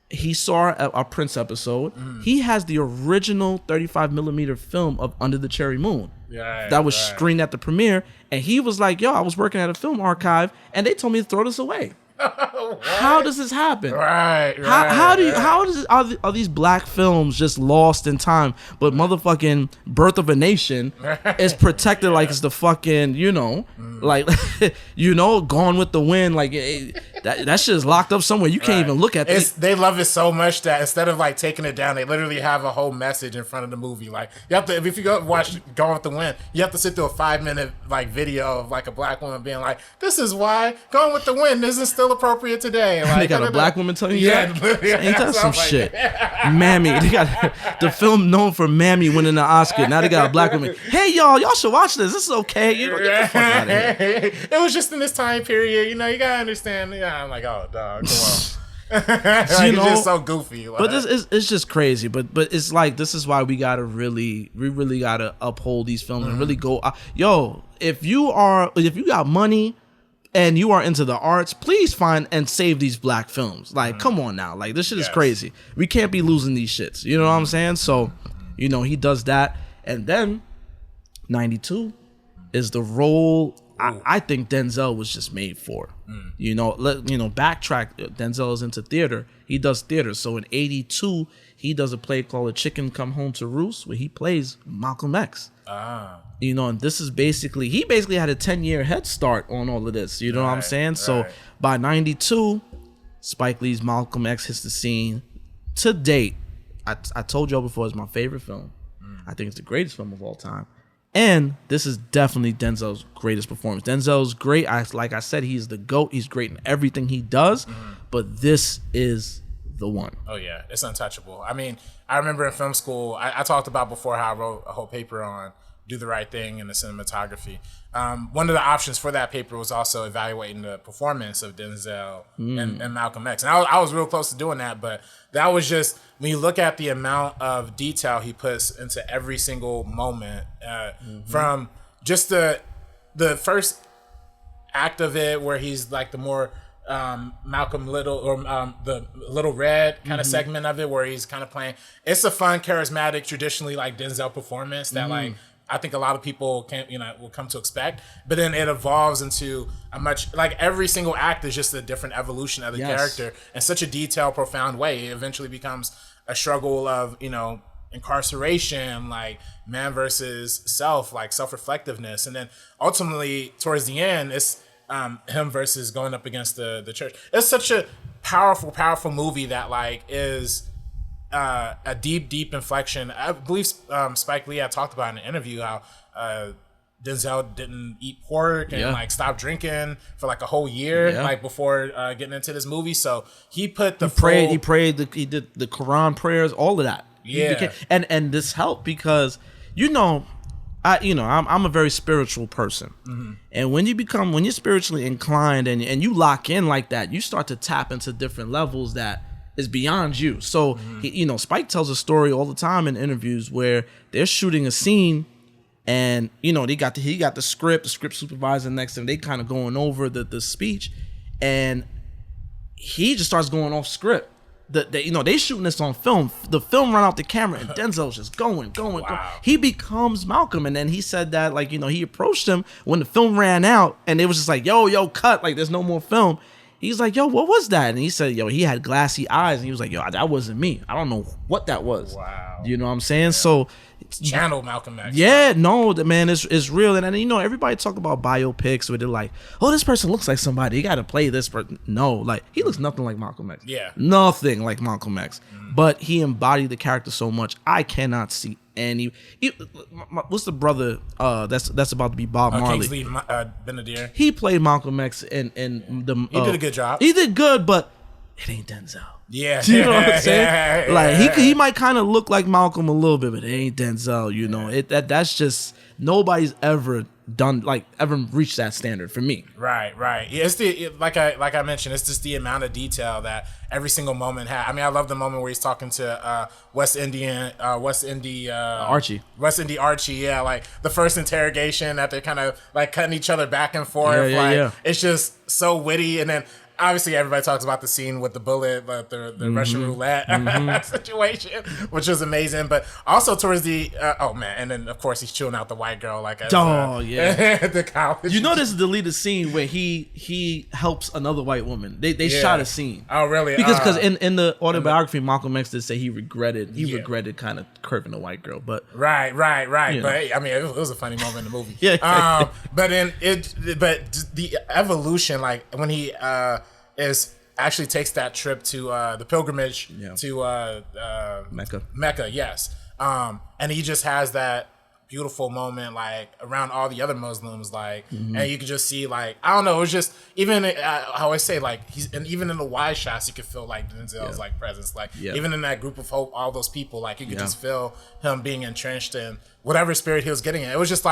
He saw our Prince episode. He has the original 35mm film of Under the Cherry Moon. Yeah, that was screened at the premiere, and he was like, "Yo, I was working at a film archive, and they told me to throw this away." How does this happen? Right. Are these black films just lost in time? But motherfucking Birth of a Nation is protected like it's the fucking like Gone with the Wind. Like that shit is locked up somewhere. You can't even look at it. They love it so much that instead of like taking it down, they literally have a whole message in front of the movie. Like you have to, if you go watch Gone with the Wind, you have to sit through a 5-minute like video of like a black woman being like, "This is why Gone with the Wind isn't still appropriate today." Like, they got a black woman telling you that? Ain't that some shit? Mammy. They got the film known for Mammy winning the Oscar. Now they got a black woman. Hey, y'all should watch this. This is okay. Get the fuck out of here. It was just in this time period. You gotta understand. Yeah, I'm like, oh, dog, come on. It's just so goofy. Like. But it's just crazy. But it's like, this is why we really gotta uphold these films and really go. If you got money and you are into the arts, please find and save these black films. Like, come on now. Like, this shit is crazy. We can't be losing these shits. You know what I'm saying? So, he does that. And then 92 is the role I think Denzel was just made for. Backtrack. Denzel is into theater. He does theater. So in 82, he does a play called A Chicken Come Home to Roost, where he plays Malcolm X. And this is he basically had a 10-year head start on all of this. You know what I'm saying? Right. So by 92, Spike Lee's Malcolm X hits the scene. To date, I told y'all before, it's my favorite film. I think it's the greatest film of all time. And this is definitely Denzel's greatest performance. Denzel's great. Like I said, he's the GOAT. He's great in everything he does. But this is the one. Oh, yeah. It's untouchable. I mean, I remember in film school, I talked about before how I wrote a whole paper on Do the Right Thing and the cinematography. One of the options for that paper was also evaluating the performance of Denzel and Malcolm X. And I was real close to doing that, but that was just, when you look at the amount of detail he puts into every single moment, from just the first act of it, where he's like the more Malcolm Little, or the Little Red kind of segment of it, where he's kind of playing. It's a fun, charismatic, traditionally like Denzel performance that like I think a lot of people will come to expect. But then it evolves into a much, like, every single act is just a different evolution of the character in such a detailed, profound way. It eventually becomes a struggle of incarceration, like man versus self, like self-reflectiveness, and then ultimately towards the end, it's him versus going up against the church. It's such a powerful movie that like is a deep inflection. I believe Spike Lee had talked about in an interview how Denzel didn't eat pork and like stopped drinking for like a whole year, like before getting into this movie. So he put the he did the Quran prayers, all of that. And this helped because I'm a very spiritual person, and when you're spiritually inclined and you lock in like that, you start to tap into different levels that is beyond you. So Spike tells a story all the time in interviews where they're shooting a scene, and he got the script supervisor next to him. They kind of going over the speech, and he just starts going off script. they shooting this on film. The film run out the camera and Denzel's just going. He becomes Malcolm, and then he said that like he approached him when the film ran out, and it was just like yo cut, like there's no more film. He's like, yo, what was that? And he said, yo, he had glassy eyes, and he was like, yo, that wasn't me. I don't know what that was. Wow. You know what I'm saying? Yeah. So channel Malcolm X. Yeah, no, man, it's real. And everybody talk about biopics where they're like, oh, this person looks like somebody. You got to play this person. No, like he looks nothing like Malcolm X. Yeah. Nothing like Malcolm X. But he embodied the character so much. I cannot see any. What's the brother that's about to be Bob Marley? Kingsley Benedict. He played Malcolm X in the. He did a good job. He did good, but it ain't Denzel. Yeah, you know what I'm saying? Yeah. Like he might kind of look like Malcolm a little bit, but it ain't Denzel. You know, that's just nobody's ever done ever reached that standard for me. Right. Yeah, it's like I mentioned, it's just the amount of detail that every single moment had. I mean, I love the moment where he's talking to West Indy Archie. Yeah, like the first interrogation that they're kind of like cutting each other back and forth. Yeah. It's just so witty, and then. Obviously, everybody talks about the scene with the bullet, but the Russian roulette situation, which was amazing. But also towards the and then of course he's chewing out the white girl at the college. You know, this is the deleted scene where he helps another white woman. They shot a scene. Oh, really? Because in the autobiography, Malcolm X did say he regretted kind of curving the white girl. But right. But I mean, it was a funny moment in the movie. Yeah. But the evolution, like when he actually takes that trip to the pilgrimage to Mecca, yes. And he just has that beautiful moment like around all the other Muslims, and you could just see I don't know, it was just even I always say even in the wide shots you could feel Denzel's presence, even in that group of all those people, you could just feel him being entrenched in whatever spirit he was getting in. It was just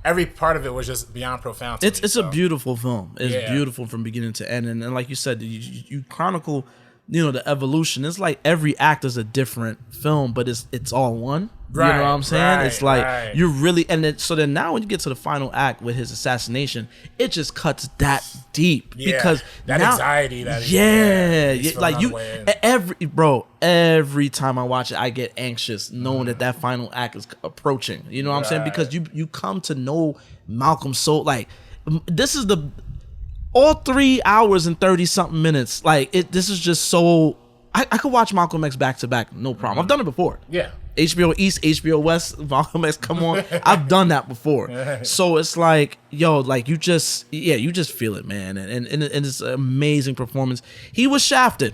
every part of it was just beyond profound to me. It's a beautiful film. It's beautiful from beginning to end. And like you said, you chronicle, the evolution. It's like every act is a different film, but it's all one. Right, you know what I'm saying? Right, it's you're really, so then now when you get to the final act with his assassination, it just cuts that deep because that anxiety that every time I watch it, I get anxious knowing that final act is approaching. You know what I'm saying? Because you come to know Malcolm so this is all 3 hours and 30 something minutes. This is just so I could watch Malcolm X back to back, no problem. I've done it before. Yeah. HBO East, HBO West, Malcolm X, come on. I've done that before. So it's you just feel it, man. And it's an amazing performance. He was shafted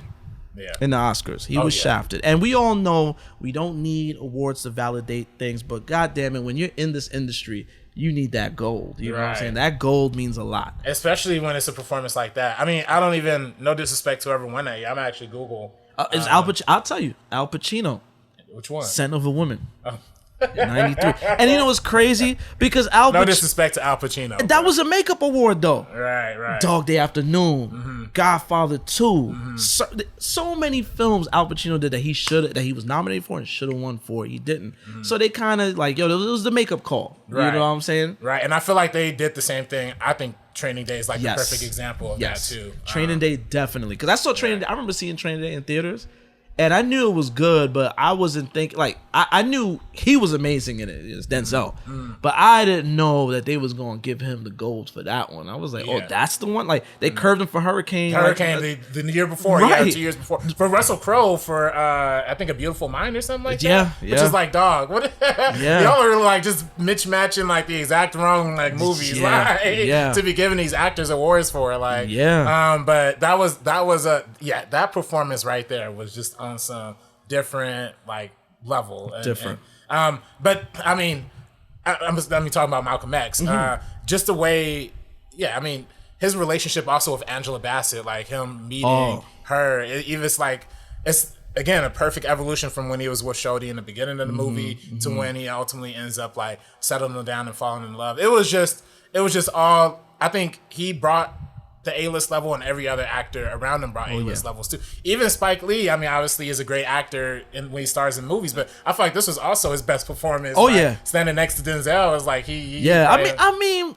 in the Oscars. He was shafted. And we all know we don't need awards to validate things, but God damn it, when you're in this industry, you need that gold. You know what I'm saying? That gold means a lot. Especially when it's a performance like that. I mean, I don't even, no disrespect to whoever won that. I'm actually Google. It's Al Pacino. I'll tell you, Al Pacino. Which one? Scent of a Woman. 93. And you know what's crazy? Because Al Pacino. No disrespect to Al Pacino. That was a makeup award, though. Right. Dog Day Afternoon, Godfather 2. So many films Al Pacino did that he was nominated for and should have won for. He didn't. So they kind of it was the makeup call. Right. You know what I'm saying? Right. And I feel like they did the same thing. I think Training Day is the perfect example of that too. Training Day, definitely. Because I saw Training Day. I remember seeing Training Day in theaters. And I knew it was good, but I wasn't thinking I knew he was amazing in it. It's Denzel, but I didn't know that they was gonna give him the gold for that one. I was like, oh, that's the one. They curved him for Hurricane. The year before, 2 years before. For Russell Crowe for I think A Beautiful Mind or something like that. Which is dog. What? Y'all are just mismatching the exact wrong movies to be giving these actors awards for but that performance right there was just on some different level. But I mean, I'm talking about Malcolm X. Just the way, I mean, his relationship also with Angela Bassett, him meeting her. It's again a perfect evolution from when he was with Shorty in the beginning of the movie to when he ultimately ends up settling down and falling in love. It was just all. I think he brought the A-list level, and every other actor around him brought A-list levels too. Even Spike Lee, I mean, obviously is a great actor when he stars in movies, but I feel like this was also his best performance. Standing next to Denzel is I mean,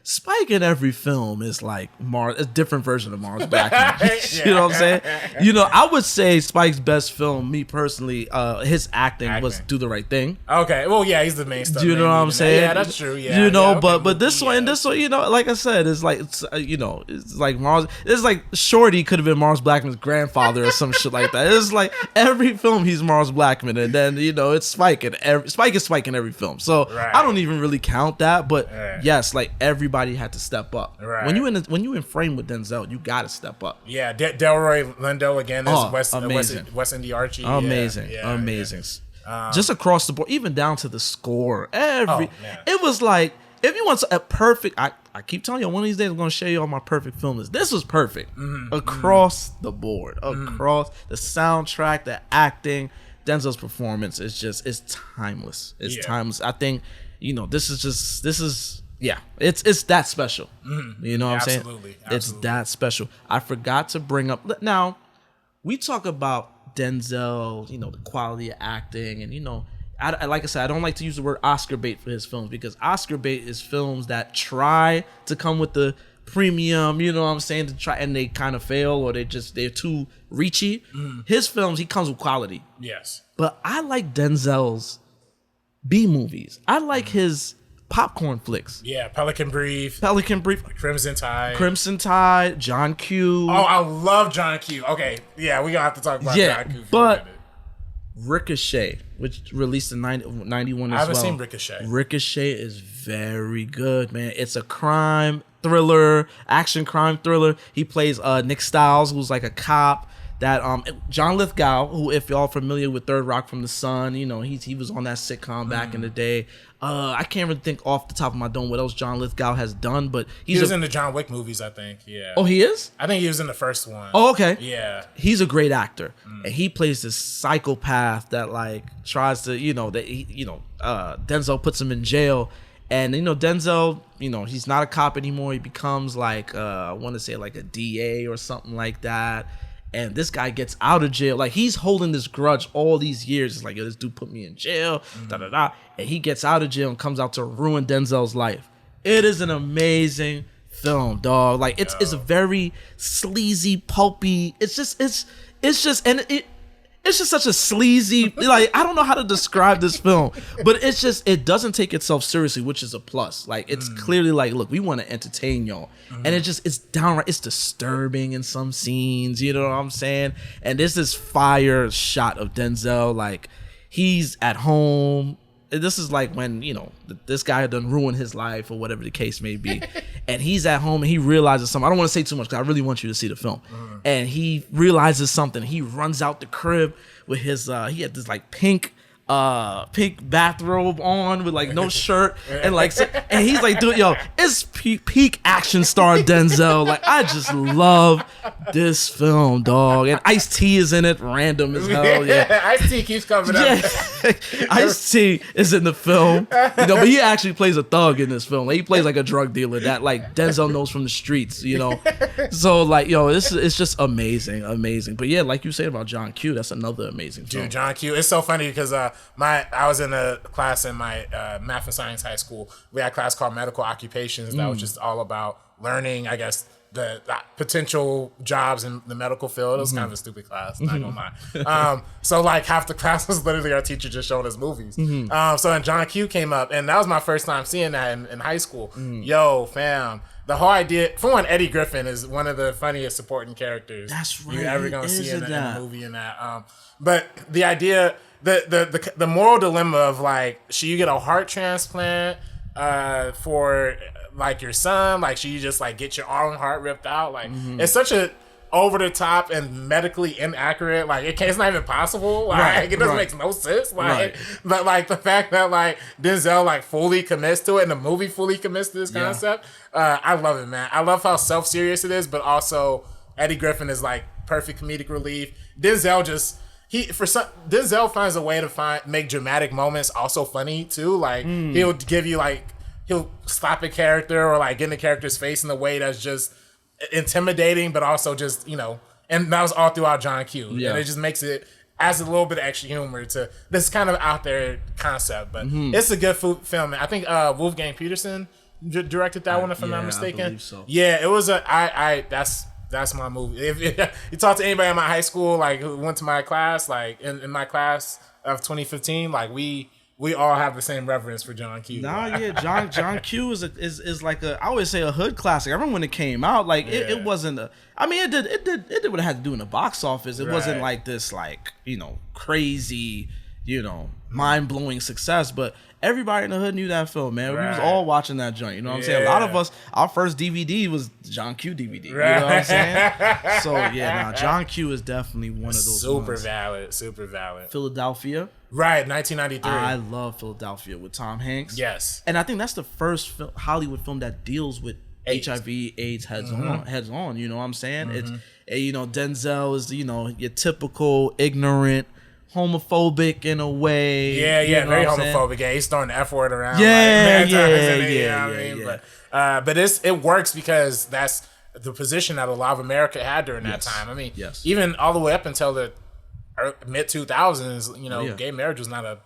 Spike in every film is like a different version of Mars Blackman. You know what I'm saying? You know, I would say Spike's best film, me personally, his acting was Do the Right Thing. Okay, well, yeah, he's the main star. Do you know what I'm saying? Yeah, that's true. Yeah, you know, yeah, okay, but this one, you know, like I said, it's like you know, it's like Mars. It's like Shorty could have been Mars Blackman's grandfather or some shit like that. It's like every film he's Mars Blackman, and then you know it's Spike and Spike is Spike in every film. So I don't even really count that, but yes, like everybody had to step up. Right. When you in frame with Denzel, you got to step up. Yeah, Delroy Lindo again is West Indy Archie. Amazing, amazing. Just across the board, even down to the score. It was like if you want a perfect. I keep telling you, one of these days I'm going to show you all my perfect film list. This was perfect across the board, across the soundtrack, the acting. Denzel's performance is timeless. It's timeless. I think, you know, this is it's that special. You know what I'm saying? Absolutely. It's that special. I forgot to bring up, now we talk about Denzel, you know, the quality of acting, and you know, I like I said, I don't like to use the word Oscar bait for his films, because Oscar bait is films that try to come with the premium, you know what I'm saying, to try, and they kind of fail, or they're too reachy. His films, he comes with quality. Yes. But I like Denzel's B movies. I like his popcorn flicks. Yeah, Pelican Brief, Crimson Tide, John Q. Oh, I love John Q. Okay, yeah, we gonna have to talk about John Q. But Ricochet, which released in 91 as well. I haven't seen Ricochet. Ricochet is very good, man. It's a crime thriller, action crime thriller. He plays Nick Stiles, who's like a cop. That John Lithgow, who, if y'all familiar with Third Rock from the Sun, you know, he was on that sitcom back in the day. I can't really think off the top of my dome what else John Lithgow has done, but he was in the John Wick movies, I think. Yeah. Oh, he is? I think he was in the first one. Oh, okay. Yeah. He's a great actor, and he plays this psychopath that like tries to, you know, Denzel puts him in jail. And, you know, Denzel, you know, he's not a cop anymore. He becomes like, I want to say like a DA or something like that. And this guy gets out of jail. Like, he's holding this grudge all these years. It's like, yo, this dude put me in jail, And he gets out of jail and comes out to ruin Denzel's life. It is an amazing film, dog. Like, it's a very sleazy, pulpy. It's just such a sleazy, like, I don't know how to describe this film, but it doesn't take itself seriously, which is a plus. Like, it's clearly like, look, we want to entertain y'all. And it's downright, it's disturbing in some scenes, you know what I'm saying? And there's this fire shot of Denzel, like, he's at home. This is like when, you know, this guy had done ruined his life or whatever the case may be. And he's at home and he realizes something. I don't want to say too much because I really want you to see the film. And he realizes something. He runs out the crib with his, he had this like pink bathrobe on with like no shirt. And like, and he's like, dude, yo, it's peak action star Denzel. Like, I just love this film, dog. And Ice-T is in it, random as hell. Yeah, Ice-T keeps coming up. Ice-T is in the film, you know, but he actually plays a thug in this film. Like, he plays like a drug dealer that like Denzel knows from the streets, you know. So like, yo, it's just amazing. But yeah, like you said about John Q, that's another amazing film. Dude, John Q, it's so funny because I was in a class in my math and science high school. We had a class called medical occupations that was just all about learning, I guess, the potential jobs in the medical field. It was kind of a stupid class, not gonna lie. So like half the class was literally our teacher just showing us movies. So then John Q came up, and that was my first time seeing that in high school. Yo, fam. The whole idea, for one, Eddie Griffin is one of the funniest supporting characters you're ever gonna see in a movie. In that, but the idea, the moral dilemma of like, should you get a heart transplant for like your son? Like, should you just like get your own heart ripped out? Like, it's such a over the top and medically inaccurate. Like, it's not even possible. Like, it doesn't make no sense. Like, but like the fact that like Denzel like fully commits to it and the movie fully commits to this concept, I love it, man. I love how self-serious it is, but also Eddie Griffin is like perfect comedic relief. Denzel finds a way to make dramatic moments also funny too. Like, he'll give you like, he'll slap a character or like get in the character's face in a way that's just intimidating, but also just, you know, and that was all throughout John Q. And it just makes it, adds a little bit of extra humor to this kind of out there concept. But it's a good film. I think Wolfgang Peterson directed that one, if I'm not mistaken. I believe so. Yeah, it was that's my movie. If you talk to anybody in my high school, like who went to my class, like in my class of 2015, like we all have the same reverence for John Q. Nah, yeah, John Q is like I always say a hood classic. I remember when it came out, like it wasn't it did what it had to do in the box office. It wasn't like this, like, crazy, mind-blowing success, but everybody in the hood knew that film, man. We was all watching that joint. You know what I'm saying? A lot of us, our first DVD was John Q DVD. You know what I'm saying? So John Q is definitely one of those super valid. Philadelphia. Right, 1993. I love Philadelphia with Tom Hanks. Yes. And I think that's the first Hollywood film that deals with HIV, AIDS heads on. You know what I'm saying? It's Denzel is your typical ignorant, homophobic in a way. Yeah, very homophobic. Yeah, he's throwing the F word around. But it works because that's the position that a lot of America had during that time. I mean, even all the way up until the mid 2000s, gay marriage was not a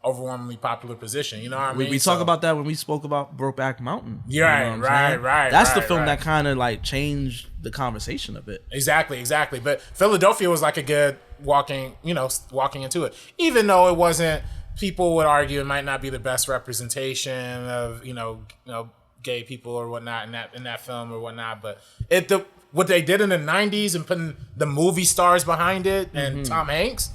overwhelmingly popular position. You know what I mean? We talk about that when we spoke about Brokeback Mountain. Right. That's the film that kind of like changed the conversation a bit. Exactly. But Philadelphia was like a good walking into it, even though it wasn't. People would argue it might not be the best representation of gay people or whatnot in that film or whatnot, but what they did in the 90s and putting the movie stars behind it and Tom Hanks,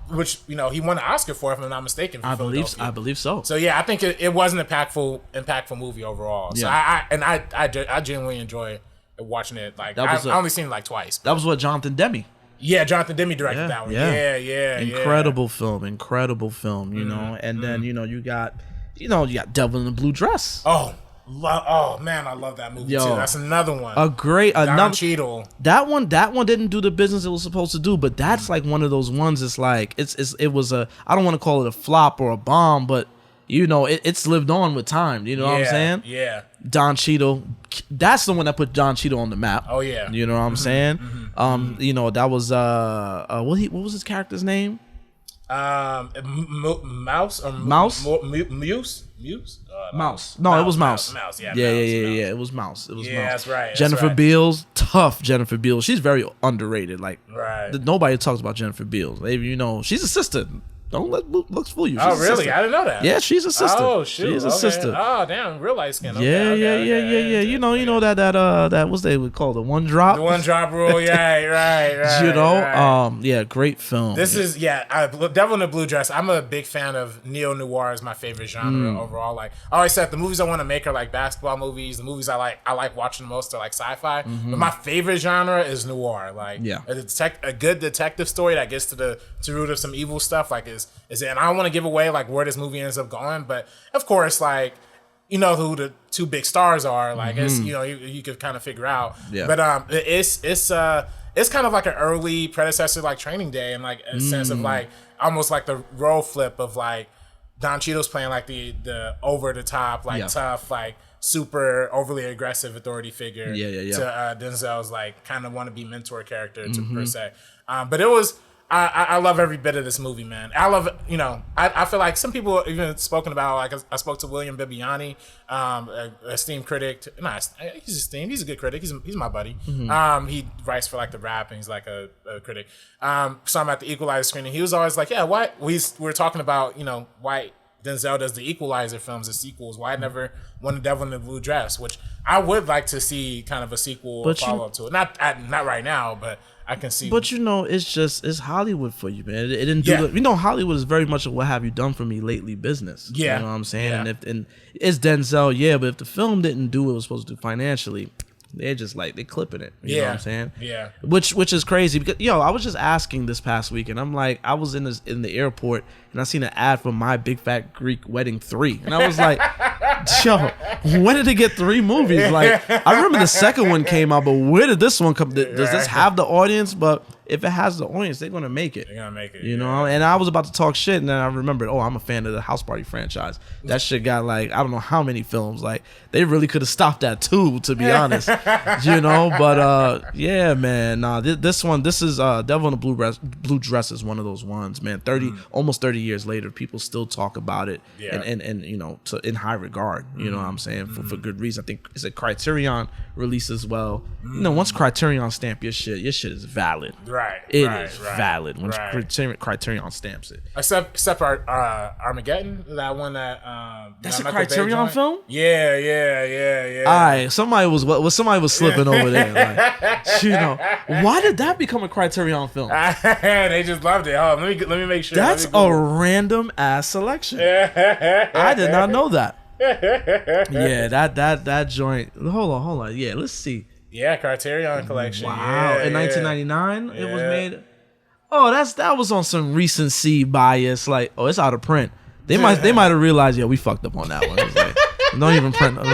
which he won an Oscar for, if I'm not mistaken. I believe so. So yeah, I think it was an impactful movie overall. So I genuinely enjoy watching it. Like I only seen it like twice. That was what Jonathan Demme. Yeah, Jonathan Demme directed that one. Yeah. Incredible film, and then you got Devil in the Blue Dress. Oh man, I love that movie too. That's another one. Don Cheadle. That one didn't do the business it was supposed to do, but that's like one of those ones. It's like it was I don't want to call it a flop or a bomb, but it's lived on with time. You know what I'm saying? Yeah. Don Cheadle, that's the one that put Don Cheadle on the map. Oh yeah. You know what I'm saying? That was what was his character's name? Mouse. Muse? Mouse. No, it was Mouse. Mouse. Yeah. It was Mouse. Yeah, that's right. Jennifer Beals, tough Jennifer Beals. She's very underrated. Like, nobody talks about Jennifer Beals. Maybe she's a sister. Don't let looks fool you. She's really? I didn't know that. Yeah, she's a sister. Oh shoot, she's a sister. Oh damn, real light skin. Yeah. You know that what they would call the one drop. The one drop rule. Yeah, right. Yeah, great film. This is Devil in the Blue Dress. I'm a big fan of neo noir. Is my favorite genre overall. Like I always said, the movies I want to make are like basketball movies. The movies I like watching the most are like sci-fi. But my favorite genre is noir. Like a good detective story that gets to the root of some evil stuff. Like is it? And I don't want to give away like where this movie ends up going, but of course, like who the two big stars are. Like it's you could kind of figure out. Yeah. But it's kind of like an early predecessor like Training Day, and like a sense of like almost like the role flip of like Don Cheadle's playing like the over the top like tough like super overly aggressive authority figure. To Denzel's like kind of wannabe mentor character per se. But it was. I love every bit of this movie, man. I love I feel like some people even spoken about, like I spoke to William Bibbiani, esteemed critic. He's esteemed. He's a good critic. He's my buddy. He writes for like the Rap, and he's like a critic. So I'm at the Equalizer screening. He was always like, why we were talking about why Denzel does the Equalizer films as sequels. Why I never won The Devil in the Blue Dress, which I would like to see kind of a sequel or follow up to it. Not right now, but I can see. But it's Hollywood for you, man. It didn't do Hollywood is very much a what have you done for me lately business. Yeah. You know what I'm saying? Yeah. And it's Denzel, but if the film didn't do what it was supposed to do financially, they're just like they clipping it. You know what I'm saying? Yeah. Which is crazy because I was just asking this past week, and I'm like, I was in the airport and I seen an ad for My Big Fat Greek Wedding 3, and I was like, when did it get 3 movies? Like I remember the second one came out, but where did this one come? Does this have the audience? But if it has the audience, they're gonna make it. They're gonna make it. You know, and I was about to talk shit, and then I remembered, I'm a fan of the House Party franchise. That shit got like I don't know how many films. Like they really could have stopped that too, to be honest. You know, but yeah, man. Nah, this is Devil in the Blue Dress is one of those ones, man. Almost 30 years later, people still talk about it, and you know, in high regard. You know what I'm saying, for good reason. I think it's a Criterion release as well. You know, once Criterion stamp your shit is valid. Right. It is valid when Criterion stamps it. Except Armageddon, that one that's a Criterion film. Yeah. All right, somebody was slipping over there. Like, you know, why did that become a Criterion film? They just loved it. Oh, let me make sure. That's a random ass selection. I did not know that. Yeah, that joint. Hold on. Yeah, let's see. Yeah, Criterion Collection. Wow, in 1999 it was made. Oh, that was on some recency bias. Like, it's out of print. They might have realized, we fucked up on that one. It was like, don't even print up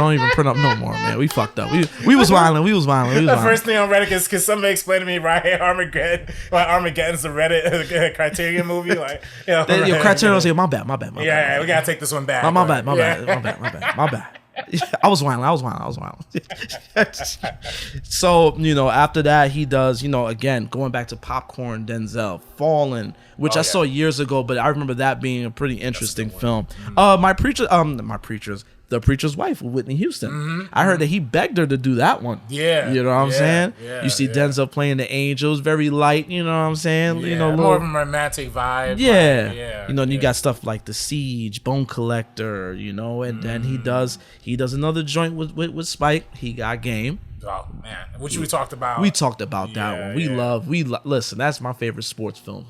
no more, man. We fucked up. We was wilding. The first thing on Reddit is because somebody explained to me, right? Armageddon's the Reddit Criterion movie. Like, Criterion was like, my bad. Yeah, we gotta take this one back. My bad. I was wilding. So, you know, after that, he does, you know, again, going back to Popcorn, Denzel, Fallen, which I saw years ago, but I remember that being a pretty interesting film. The Preacher's Wife with Whitney Houston. I heard that he begged her to do that one. Yeah. You know what I'm saying? Yeah, you see Denzel playing the angels, very light, you know what I'm saying? Yeah, you know, more of a romantic vibe. Yeah. You know, and you got stuff like The Siege, Bone Collector, you know, and then he does another joint with Spike. He Got Game. Oh man, which we talked about. We talked about that one. We love. Listen, that's my favorite sports film.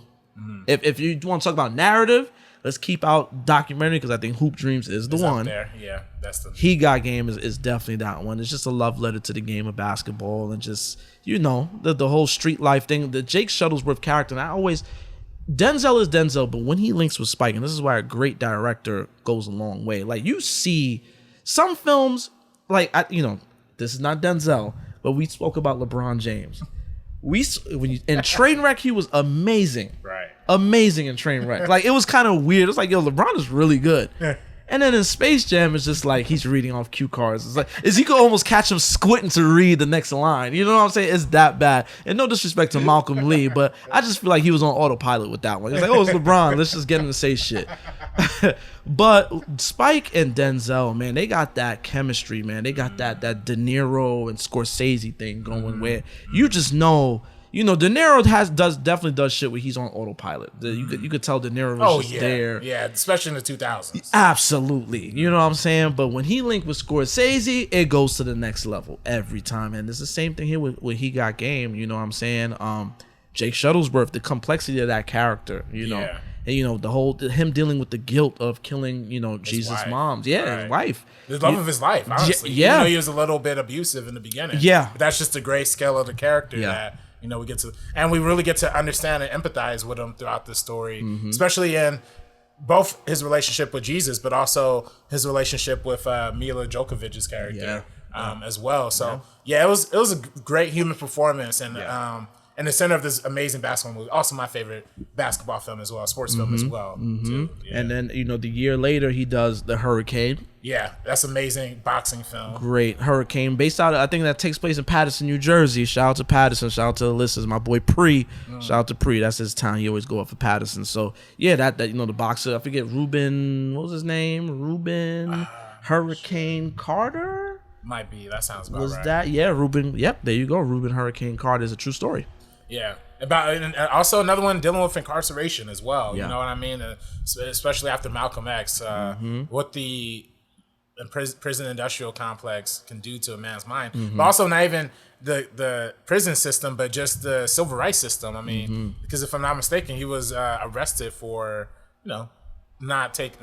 If you want to talk about narrative, let's keep out documentary because I think Hoop Dreams is the one. There. Yeah, that's the. He Got Game is definitely that one. It's just a love letter to the game of basketball and just, you know, the whole street life thing. The Jake Shuttlesworth character. And Denzel is Denzel, but when he links with Spike, and this is why a great director goes a long way. Like, you see some films, like, this is not Denzel, but we spoke about LeBron James. In Trainwreck, he was amazing. Right. Amazing in Trainwreck. Like, it was kind of weird. It's like, LeBron is really good. And then in Space Jam, it's just like he's reading off cue cards. It's like, you could almost catch him squinting to read the next line. You know what I'm saying? It's that bad. And no disrespect to Malcolm Lee, but I just feel like he was on autopilot with that one. He's like, it's LeBron. Let's just get him to say shit. But Spike and Denzel, man, they got that chemistry, man. They got that De Niro and Scorsese thing going where you just know. You know, De Niro definitely does shit where he's on autopilot. You could tell De Niro was just there. Yeah, especially in the 2000s. Absolutely. You know what I'm saying? But when he linked with Scorsese, it goes to the next level every time. And it's the same thing here with He Got Game. You know what I'm saying? Jake Shuttlesworth, the complexity of that character, you know. Yeah. And, you know, him dealing with the guilt of killing, you know, Jesus' moms. Yeah, his wife. The love of his life, honestly. Yeah. Even though he was a little bit abusive in the beginning. Yeah. But that's just the great scale of the character that, you know, we really get to understand and empathize with him throughout the story, especially in both his relationship with Jesus, but also his relationship with Mila Djokovic's character as well. So it was a great human performance, and in the center of this amazing basketball movie. Also my favorite basketball film as well, sports film as well. Too. Yeah. And then, you know, the year later he does The Hurricane. Yeah, that's amazing boxing film. Great. Hurricane, based out of, I think that takes place in Paterson, New Jersey. Shout out to Paterson. Shout out to the listeners. My boy Pre. Shout out to Pre. That's his town. He always go up for Paterson. So yeah, that you know, the boxer. I forget Ruben. What was his name? Ruben Hurricane Carter. Might be. That sounds about right. Was that? Yeah, Ruben. Yep. There you go. Ruben Hurricane Carter is a true story. Yeah. And also another one dealing with incarceration as well. You know what I mean? Especially after Malcolm X, what the prison industrial complex can do to a man's mind. But also not even the prison system, but just the civil rights system. I mean, because if I'm not mistaken, he was arrested for, you know, taking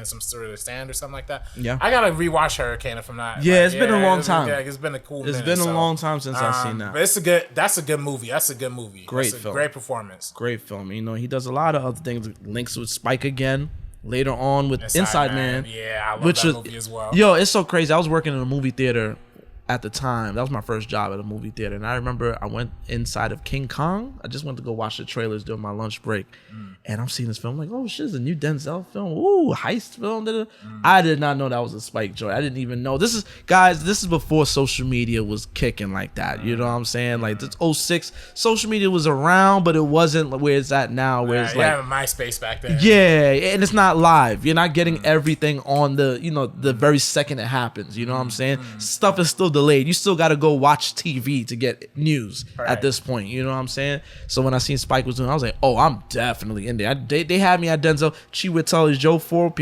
some sort of stand or something like that. Yeah, I gotta rewatch Hurricane if I'm not. Yeah, it's been a long time. It's been a cool. It's been a long time since I've seen that. But that's a good movie. Great film. Great performance. Great film. You know, he does a lot of other things. Links with Spike again. Later on with Inside Man. Yeah, I love that movie as well. Yo, it's so crazy. I was working in a movie theater at the time, that was my first job at a movie theater, and I remember I went inside of King Kong. I just went to go watch the trailers during my lunch break, and I'm seeing this film like, oh shit, it's a new Denzel film, ooh, heist film. I did not know that was a Spike joint. I didn't even know. This is before social media was kicking like that. You know what I'm saying? Like this 06, social media was around, but it wasn't where it's at now. Where it's like MySpace back then. Yeah, and it's not live. You're not getting everything on the very second it happens. You know what I'm saying? Stuff is still delayed. You still got to go watch TV to get news at this point. You know what I'm saying? So when I seen Spike was doing, I was like, oh, I'm definitely in there. They had me at Denzel. Chiwetel Ejiofor.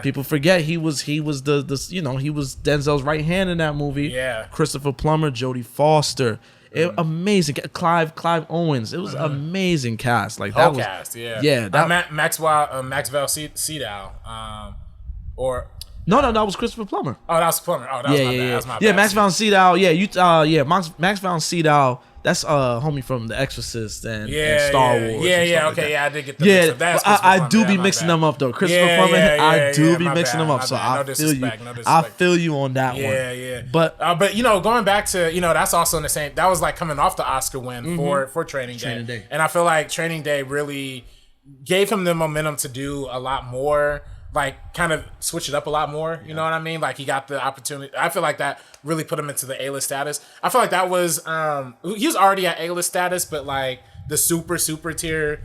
People forget he was he was Denzel's right hand in that movie. Yeah. Christopher Plummer, Jodie Foster. Amazing. Clive Owens. It was amazing cast. Like that whole was cast. Yeah. Yeah. Maxwell Sydow. No, that was Christopher Plummer. Oh, that was Plummer. Oh, that was my bad. That was my bad. Max von Sydow. Yeah, Max von Sydow. That's homie from The Exorcist and Star Wars. Okay, I did get the mix up. That's I do be mixing them up though. Christopher Plummer, I do be mixing them up. So I feel you. I feel you on that one. Yeah. But going back to that's also in the same. That was like coming off the Oscar win for Training Day, and I feel like Training Day really gave him the momentum to do a lot more. Like kind of switch it up a lot more, you know what I mean? Like he got the opportunity. I feel like that really put him into the A-list status. I feel like that was he was already at A-list status, but like the super tier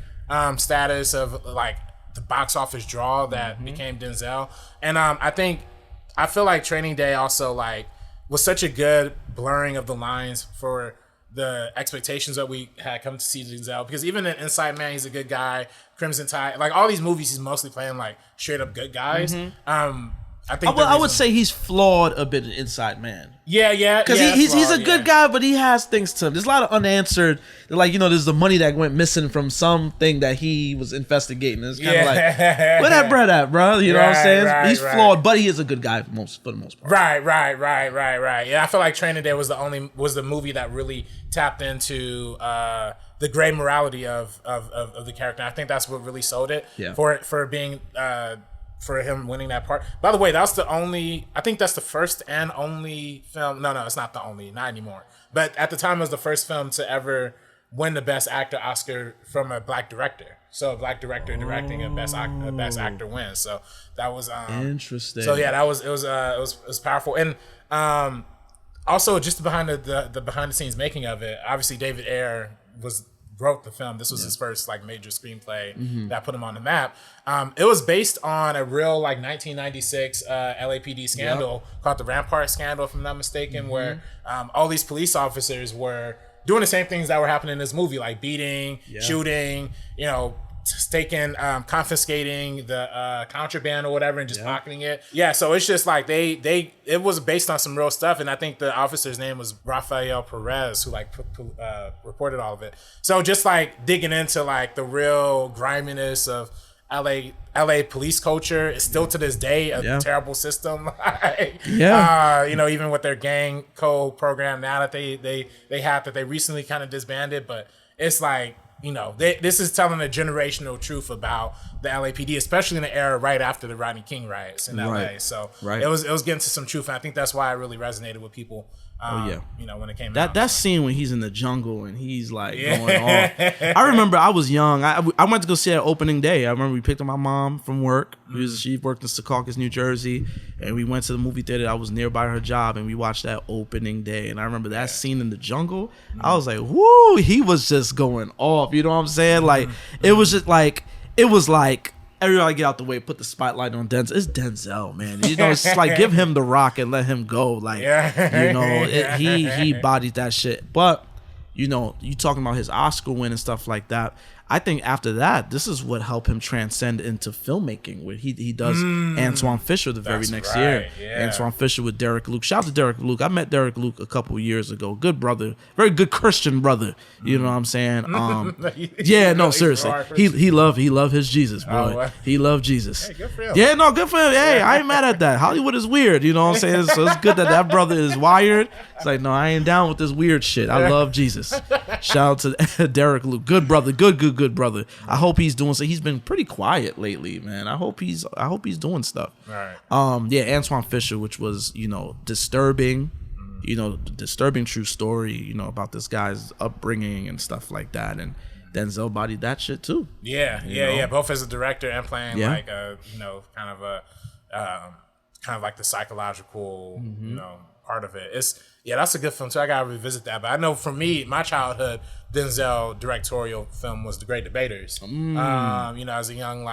status of like the box office draw that became Denzel. And I feel like Training Day also like was such a good blurring of the lines for the expectations that we had come to see Denzel, because even in Inside Man, he's a good guy. Crimson Tide, like all these movies, he's mostly playing like straight up good guys. I would say he's flawed a bit in Inside Man. Yeah, because he's a good guy, but he has things to him. There's a lot of unanswered, like there's the money that went missing from something that he was investigating. It's kind of like, where that bread at, bro? You know what I'm saying? He's flawed, but he is a good guy for the most part. Right. Yeah, I feel like Training Day was the movie that really tapped into the gray morality of the character. And I think that's what really sold it for being. For him winning that part. By the way, that's the first and only film. No, it's not the only, not anymore. But at the time, it was the first film to ever win the Best Actor Oscar from a black director. So a black director directing a Best Actor win. So that was interesting. So yeah, it was powerful. And also just behind the behind the scenes making of it, obviously David Ayer wrote the film. This was his first like major screenplay that put him on the map. It was based on a real like 1996 LAPD scandal called the Rampart Scandal, if I'm not mistaken, where all these police officers were doing the same things that were happening in this movie, like beating, shooting, taking, confiscating the contraband or whatever and just pocketing it. Yeah, so it's just like it was based on some real stuff, and I think the officer's name was Rafael Perez, who like reported all of it. So just like digging into like the real griminess of LA police culture is still to this day a terrible system. Even with their gang code program now that they have that they recently kind of disbanded, but it's like, this is telling a generational truth about the LAPD, especially in the era right after the Rodney King riots in LA. So it was getting to some truth, and I think that's why it really resonated with people. When it came out. That scene when he's in the jungle and he's like going off. I remember I was young. I went to go see it opening day. I remember we picked up my mom from work. She worked in Secaucus, New Jersey, and we went to the movie theater. I was nearby her job, and we watched that opening day. And I remember that scene in the jungle. I was like, "Woo!" He was just going off. You know what I'm saying? Like it was like. Everybody get out the way, put the spotlight on Denzel. It's Denzel, man. It's just like give him the rock and let him go. Like, he bodied that shit. But, you talking about his Oscar win and stuff like that. I think after that, this is what helped him transcend into filmmaking, where he does Antoine Fisher the very next year. Yeah. Antoine Fisher with Derek Luke. Shout out to Derek Luke. I met Derek Luke a couple years ago. Good brother. Very good Christian brother. You know what I'm saying? Seriously. He loved his Jesus, boy. He loved Jesus. Hey, good for him. Yeah, no, good for him. Hey, I ain't mad at that. Hollywood is weird. You know what I'm saying? So it's good that brother is wired. It's like, no, I ain't down with this weird shit. I love Jesus. Shout out to Derek Luke. Good brother. Good brother. I hope he's doing so. He's been pretty quiet lately, man. I hope he's doing stuff. Right. Antoine Fisher, which was, disturbing. disturbing true story, about this guy's upbringing and stuff like that. And Denzel bodied that shit too. Yeah. Both as a director and playing like kind of like the psychological, part of it. That's a good film too. I gotta revisit that. But I know for me, my childhood Denzel directorial film was The Great Debaters. As a young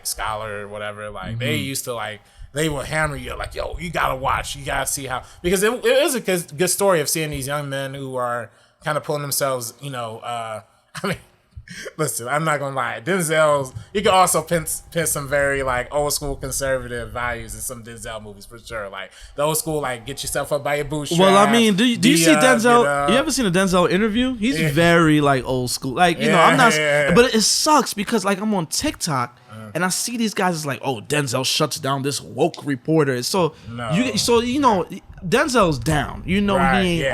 scholar or whatever, they used to they will hammer you like, yo, you gotta watch, you gotta see how, because it is a good story of seeing these young men who are kind of pulling themselves, listen, I'm not gonna lie. Denzel's, you can also pin some very old school conservative values in some Denzel movies for sure. Like the old school, get yourself up by your bootstraps. Well, I mean, do you see Denzel? You ever seen a Denzel interview? He's very old school. I'm not. But it sucks because I'm on TikTok. And I see these guys is Denzel shuts down this woke reporter. So Denzel's down. He ain't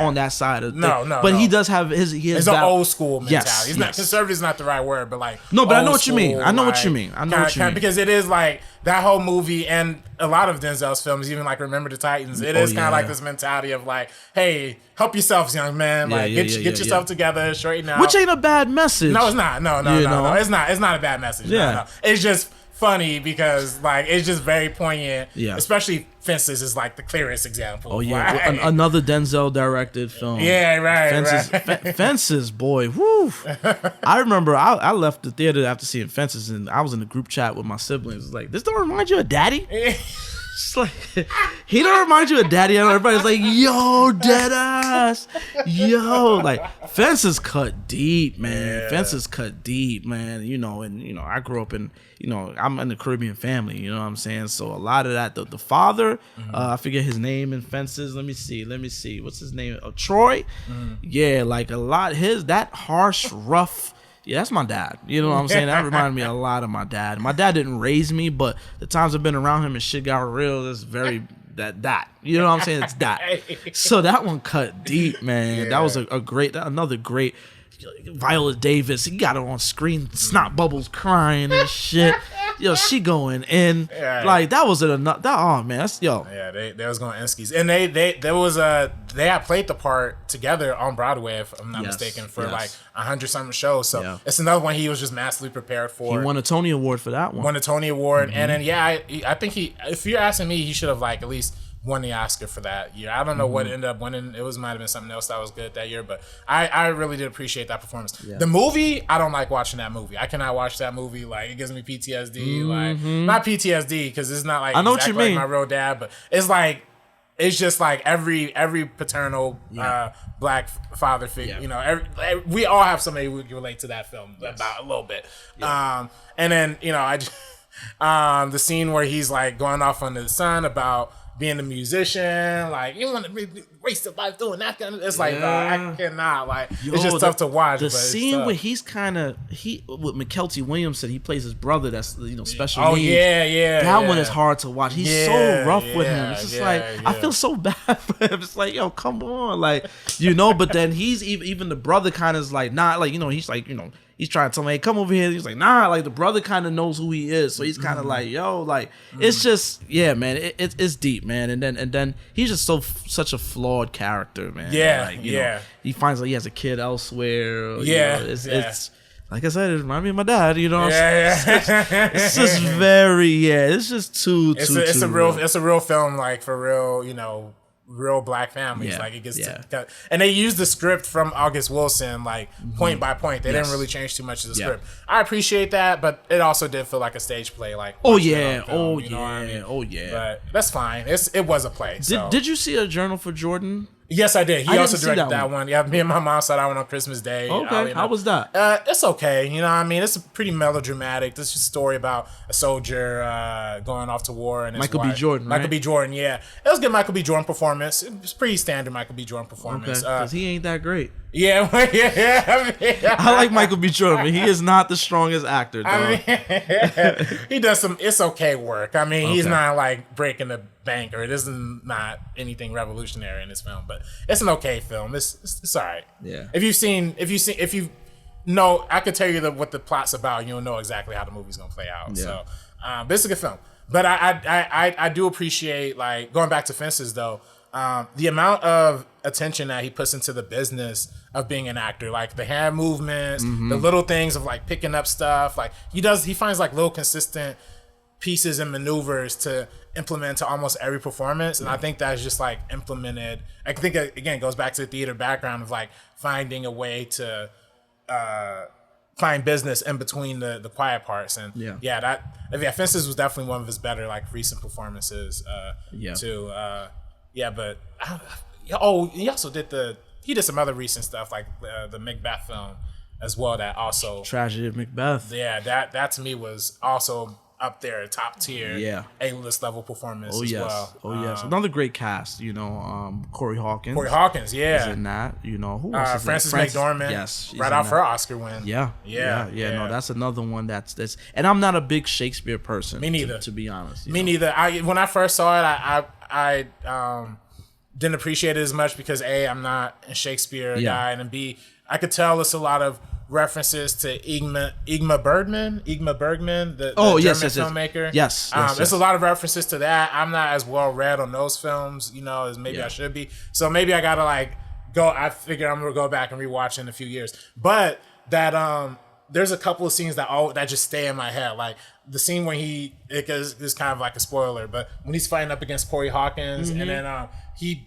on that side of but he does have his. It's an old school mentality. Yes, He's not conservative is not the right word, but no. But I know what you mean. I know what you mean. Because it is that whole movie and a lot of Denzel's films, even Remember the Titans. It is kind of this mentality of hey, help yourselves, young man. Get yourself together, straighten out. Which ain't a bad message. No, it's not. No. It's not. It's not a bad message. Yeah. No. It's just funny because it's just very poignant. Yeah. Especially Fences is the clearest example. Oh yeah, another Denzel directed film. Yeah, right. Fences, boy. Woo. I remember I left the theater after seeing Fences, and I was in a group chat with my siblings. This don't remind you of Daddy? It's he don't remind you of Daddy. And everybody's yo, dead ass. Yo, Fences cut deep, man. Yeah. Fences cut deep, man. And I grew up in, I'm in a Caribbean family, you know what I'm saying? So a lot of that, the father, I forget his name in Fences. Let me see. What's his name? Troy? Yeah, a lot, that harsh, rough. Yeah, that's my dad. You know what I'm saying? That reminded me a lot of my dad. My dad didn't raise me, but the times I've been around him and shit got real, it's very that. You know what I'm saying? It's that. So that one cut deep, man. Yeah. That was another great. Viola Davis, he got her on screen, snot bubbles crying and shit. Yo, she going in. That was enough. Oh man, that's yo. Yeah, they was going Enskies, and they had played the part together on Broadway, if I'm not mistaken, for 100-something shows. So it's another one he was just massively prepared for. He won a Tony Award for that one. Won a Tony Award, and then I think if you're asking me, he should have at least won the Oscar for that year. I don't know what ended up winning. It might have been something else that was good that year, but I really did appreciate that performance. Yeah. The movie, I don't like watching that movie. I cannot watch that movie. It gives me PTSD. Not PTSD because it's not I know what you mean. My real dad, but it's just every paternal black father figure. We all have somebody we can relate to that film about a little bit. Yeah. And then I just, the scene where he's going off on the son about being a musician, you want to waste your life doing that kind of. It's I cannot. It's just tough to watch. The scene where he's with McKelty Williams said he plays his brother. That's special needs. Oh yeah. That one is hard to watch. He's so rough with him. It's just I feel so bad for him. It's yo, come on, But then he's even the brother kind of is not he's he's trying to tell me, hey, come over here. He's nah, the brother kind of knows who he is. So he's kind of yo, it's just, yeah, man, it's deep, man. And then he's just such a flawed character, man. Yeah, he finds he has a kid elsewhere. It's like I said, it reminds me of my dad. It's just very, it's just too. It's a real film, for real, real black families. It gets and they use the script from August Wilson point by point. They didn't really change too much of the script. I appreciate that, but it also did feel like a stage play. But that's fine. It was a play. Did you see A Journal for Jordan? Yes, I did. He also directed that one. Yeah, me and my mom saw that one on Christmas Day. Okay, how was that? It's okay. It's pretty melodramatic. This is a story about a soldier going off to war and his Michael wife. B. Jordan. Michael B. Jordan. Yeah, it was a good Michael B. Jordan performance. It was pretty standard Michael B. Jordan performance. Because he ain't that great. Yeah. I like Michael B. Jordan, but he is not the strongest actor, dog. He does some it's okay work. He's not breaking the bank, or this is not anything revolutionary in this film, but it's an okay film. It's all right. Yeah. If you know, I could tell you what the plot's about. You'll know exactly how the movie's gonna play out. Yeah. So, but it's a good film. But I do appreciate going back to Fences though. the amount of attention that he puts into the business of being an actor, like the hand movements, the little things of like picking up stuff, like he finds like little consistent pieces and maneuvers to implement to almost every performance. And I think that's just like implemented. I think again, it goes back to the theater background of like finding a way to find business in between the quiet parts. And Fences was definitely one of his better like recent performances too. But he also did some other recent stuff like the Macbeth film as well. That also Tragedy of Macbeth. Yeah, that to me was also up there, top tier, A-list level performance as well. Yes, another great cast. Corey Hawkins. Is in that. Who else is Frances McDormand. Yes, right off her Oscar win. Yeah. No, that's another one that's. And I'm not a big Shakespeare person. Me neither. To be honest. Me neither. When I first saw it, I didn't appreciate it as much because A, I'm not a Shakespeare guy, and B, I could tell it's a lot of references to Ingmar Bergman, the German filmmaker. Yes. There's a lot of references to that. I'm not as well read on those films, as maybe I should be. So maybe I gotta I figure I'm gonna go back and rewatch in a few years. But that there's a couple of scenes that just stay in my head. Like the scene when it's kind of like a spoiler, but when he's fighting up against Corey Hawkins and then he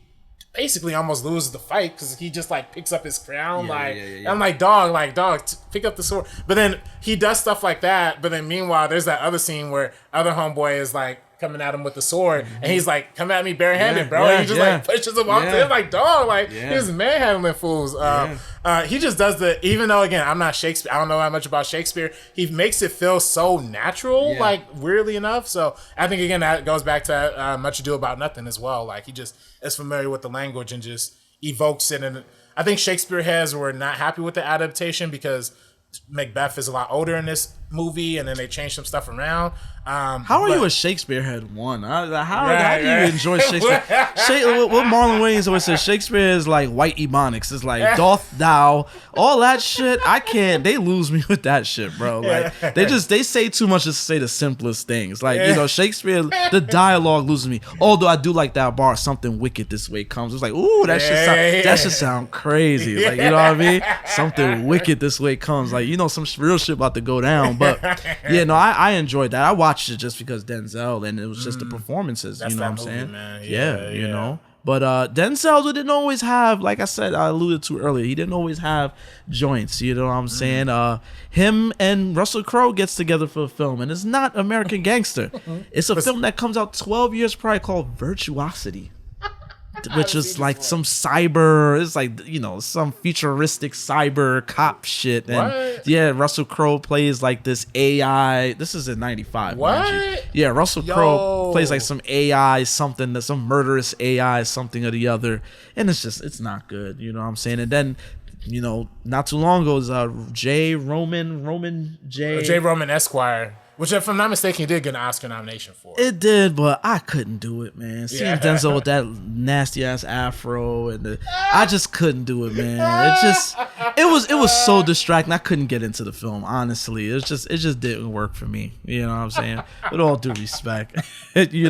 basically almost loses the fight because he just like picks up his crown. I'm like, dog, pick up the sword. But then he does stuff like that. But then meanwhile, there's that other scene where other homeboy is like coming at him with the sword, and he's like, "Come at me barehanded, bro." And he just like pushes him off to him, like, dog, he's manhandling fools. He just does even though again, I'm not Shakespeare, I don't know that much about Shakespeare. He makes it feel so natural, like weirdly enough. So I think again that goes back to Much Ado About Nothing as well. Like he just is familiar with the language and just evokes it. And I think Shakespeare heads were not happy with the adaptation because Macbeth is a lot older in this movie, and then they changed some stuff around. How are you a Shakespeare head one? How do you enjoy Shakespeare? What Marlon Wayans always says, Shakespeare is like white ebonics. It's like doth thou, all that shit. I can't. They lose me with that shit, bro. Like they say too much to say the simplest things. Like Shakespeare, the dialogue loses me. Although I do like that bar, something wicked this way comes. It's like, ooh, that should sound crazy. Like, you know what I mean? Something wicked this way comes. Like, some real shit about to go down. But I enjoyed that. I watched it just because Denzel, and it was just the performances. That's you know what I'm movie, saying? Man. You know. But Denzel didn't always have, like I said, I alluded to earlier, he didn't always have joints. You know what I'm saying? Him and Russell Crowe gets together for a film, and it's not American Gangster. It's a film that comes out 12 years prior called Virtuosity. Which is like some cyber, it's like, some futuristic cyber cop shit. And Russell Crowe plays like this AI. This is in 95. What? Yeah, Russell Crowe plays like some AI something, some murderous AI something or the other. And it's not good. You know what I'm saying? And then, not too long ago, was J. Roman Esquire. Which, if I'm not mistaken, he did get an Oscar nomination for. It did, but I couldn't do it, man. Seeing Denzel with that nasty ass afro, and I just couldn't do it, man. It was so distracting. I couldn't get into the film, honestly. It just didn't work for me. You know what I'm saying? With all due respect, And he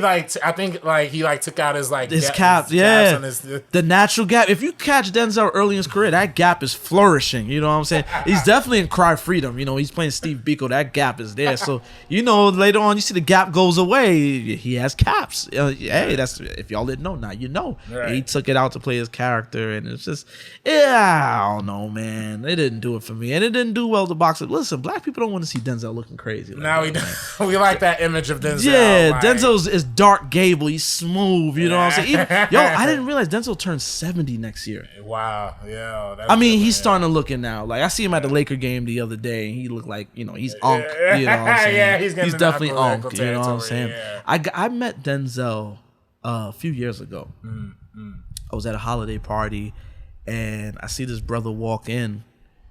I think he took out his cap, the natural gap. If you catch Denzel early in his career, that gap is flourishing. You know what I'm saying? He's definitely in Cry Freedom. He's playing Steve Biko. That gap is there. So later on you see the gap goes away. He has caps. Hey, that's, if y'all didn't know, now you know. Right. He took it out to play his character, and it's just I don't know, man. It didn't do it for me, and it didn't do well to box it. Listen, black people don't want to see Denzel looking crazy. We like that image of Denzel. Yeah, Denzel is dark Gable. He's smooth. You know what I'm saying? I didn't realize Denzel turns 70 next year. Wow. Yeah. He's starting to look it now. Like I see him at the Laker game the other day, and he looked like he's unk. You know what I'm saying? Yeah, he's definitely unk. You know what I'm saying? Yeah. I met Denzel a few years ago. I was at a holiday party, and I see this brother walk in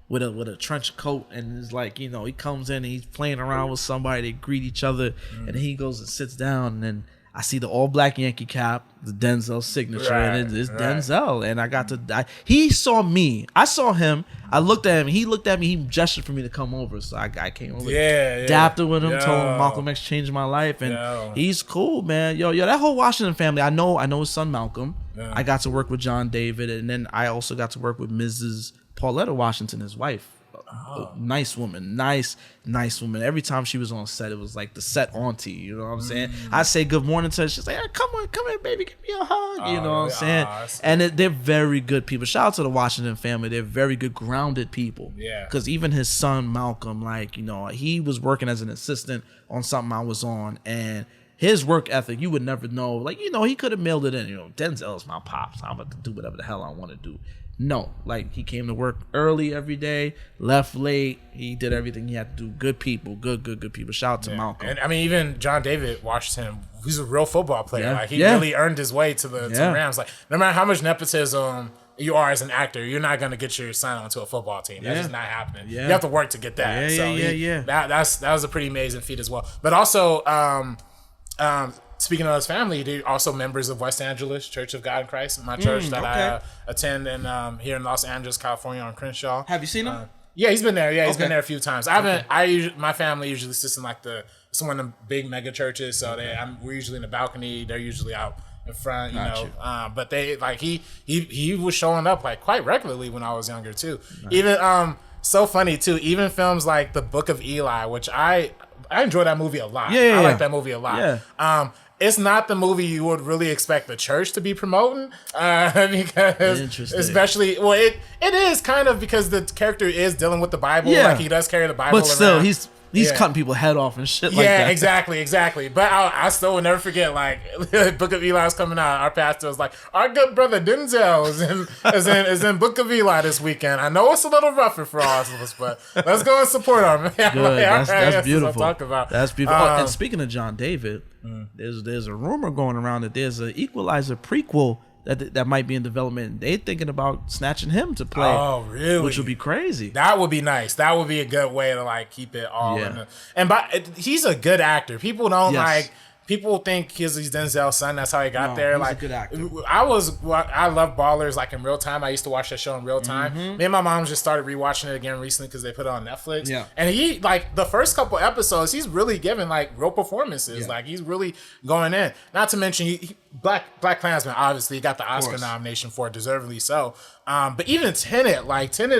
with a trench coat, and it's like, he comes in and he's playing around with somebody. They greet each other, and he goes and sits down, and I see the all black Yankee cap, the Denzel signature, and it's Denzel. And I got to. He saw me. I saw him. I looked at him. He looked at me. He gestured for me to come over, so I came over. Dapped with him. Told him Malcolm X changed my life, and he's cool, man. Yo, that whole Washington family. I know his son Malcolm. I got to work with John David, and then I also got to work with Mrs. Pauletta Washington, his wife. Nice woman. Every time she was on set, it was like the set auntie. You know what I'm saying? I say good morning to her. She's like, hey, come here, baby, give me a hug. You know what I'm saying? And they're very good people. Shout out to the Washington family. They're very good, grounded people. Yeah. Because even his son Malcolm, like, you know, he was working as an assistant on something I was on, and his work ethic, you would never know. Like, you know, he could have mailed it in. You know, Denzel's my pops. I'm about to do whatever the hell I want to do. No, like, he came to work early every day, left late. He did everything he had to do. Good people, good people. Shout out to Malcolm. And I mean, even John David Washington, he's a real football player. Like, he really earned his way to the Rams. Like, no matter how much nepotism you are as an actor, you're not going to get your son onto a football team. That's just not happening. You have to work to get that. That was a pretty amazing feat as well. But also, speaking of his family, they're also members of West Angeles Church of God in Christ, my church that I attend here in Los Angeles, California on Crenshaw. Have you seen him? Yeah, he's been there. Yeah, he's been there a few times. I haven't. My family usually sits in like some of the big mega churches, so we're usually in the balcony. They're usually out in front, you know. But they like he was showing up like quite regularly when I was younger too. Nice. Even so funny too. Even films like The Book of Eli, which I enjoy that movie a lot. I like that movie a lot. It's not the movie you would really expect the church to be promoting, because especially, it is kind of because the character is dealing with the Bible, like he does carry the Bible, but still around. He's cutting people head off and shit like that. Yeah, exactly. But I still will never forget, like, Book of Eli is coming out. Our pastor was like, our good brother Denzel is in Book of Eli this weekend. I know it's a little rougher for all of us, but let's go and support our man. Good. That's beautiful. Talk about. That's beautiful. And speaking of John David, there's a rumor going around that there's an Equalizer prequel that might be in development. They thinking about snatching him to play. Oh, really? Which would be crazy. That would be nice. That would be a good way to like keep it all in he's a good actor. People don't people think he's Denzel's son. That's how he got there. He's like, a good actor. I love Ballers like in real time. I used to watch that show in real time. Me and my mom just started rewatching it again recently because they put it on Netflix. Yeah. And he, like, the first couple episodes, he's really giving like real performances. Yeah. Like, he's really going in. Not to mention Black Klansman, obviously, got the Oscar nomination for it, deservedly so. But even Tenet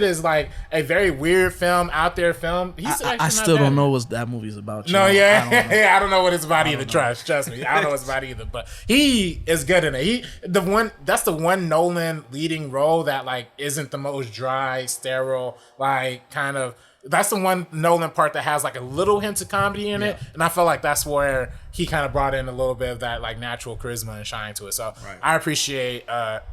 is like a very weird film, out there film. I still don't know what that movie's about. No, I don't know what it's about either. Trust me, I don't know what it's about either. But he is good in it. That's the one Nolan leading role that like isn't the most dry, sterile, like kind of. That's the one Nolan part that has like a little hint of comedy in it, and I feel like that's where he kind of brought in a little bit of that like natural charisma and shine to it. So I appreciate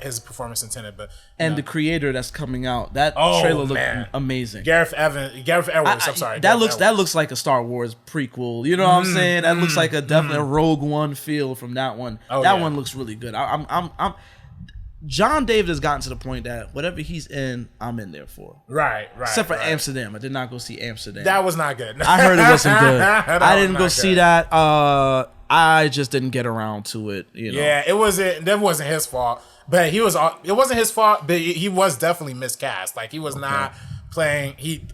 his performance in Tenet. But the creator that's coming out, that trailer looked amazing. Gareth Edwards. I'm sorry. That looks like a Star Wars prequel. You know what I'm saying? That looks like a definite Rogue One feel from that one. That one looks really good. John David has gotten to the point that whatever he's in, I'm in there for. Right. Except for Amsterdam. I did not go see Amsterdam. That was not good. I heard it wasn't good. I didn't go see that. I just didn't get around to it. You know? Yeah, that wasn't his fault. But it wasn't his fault, but he was definitely miscast. Like, he was not playing.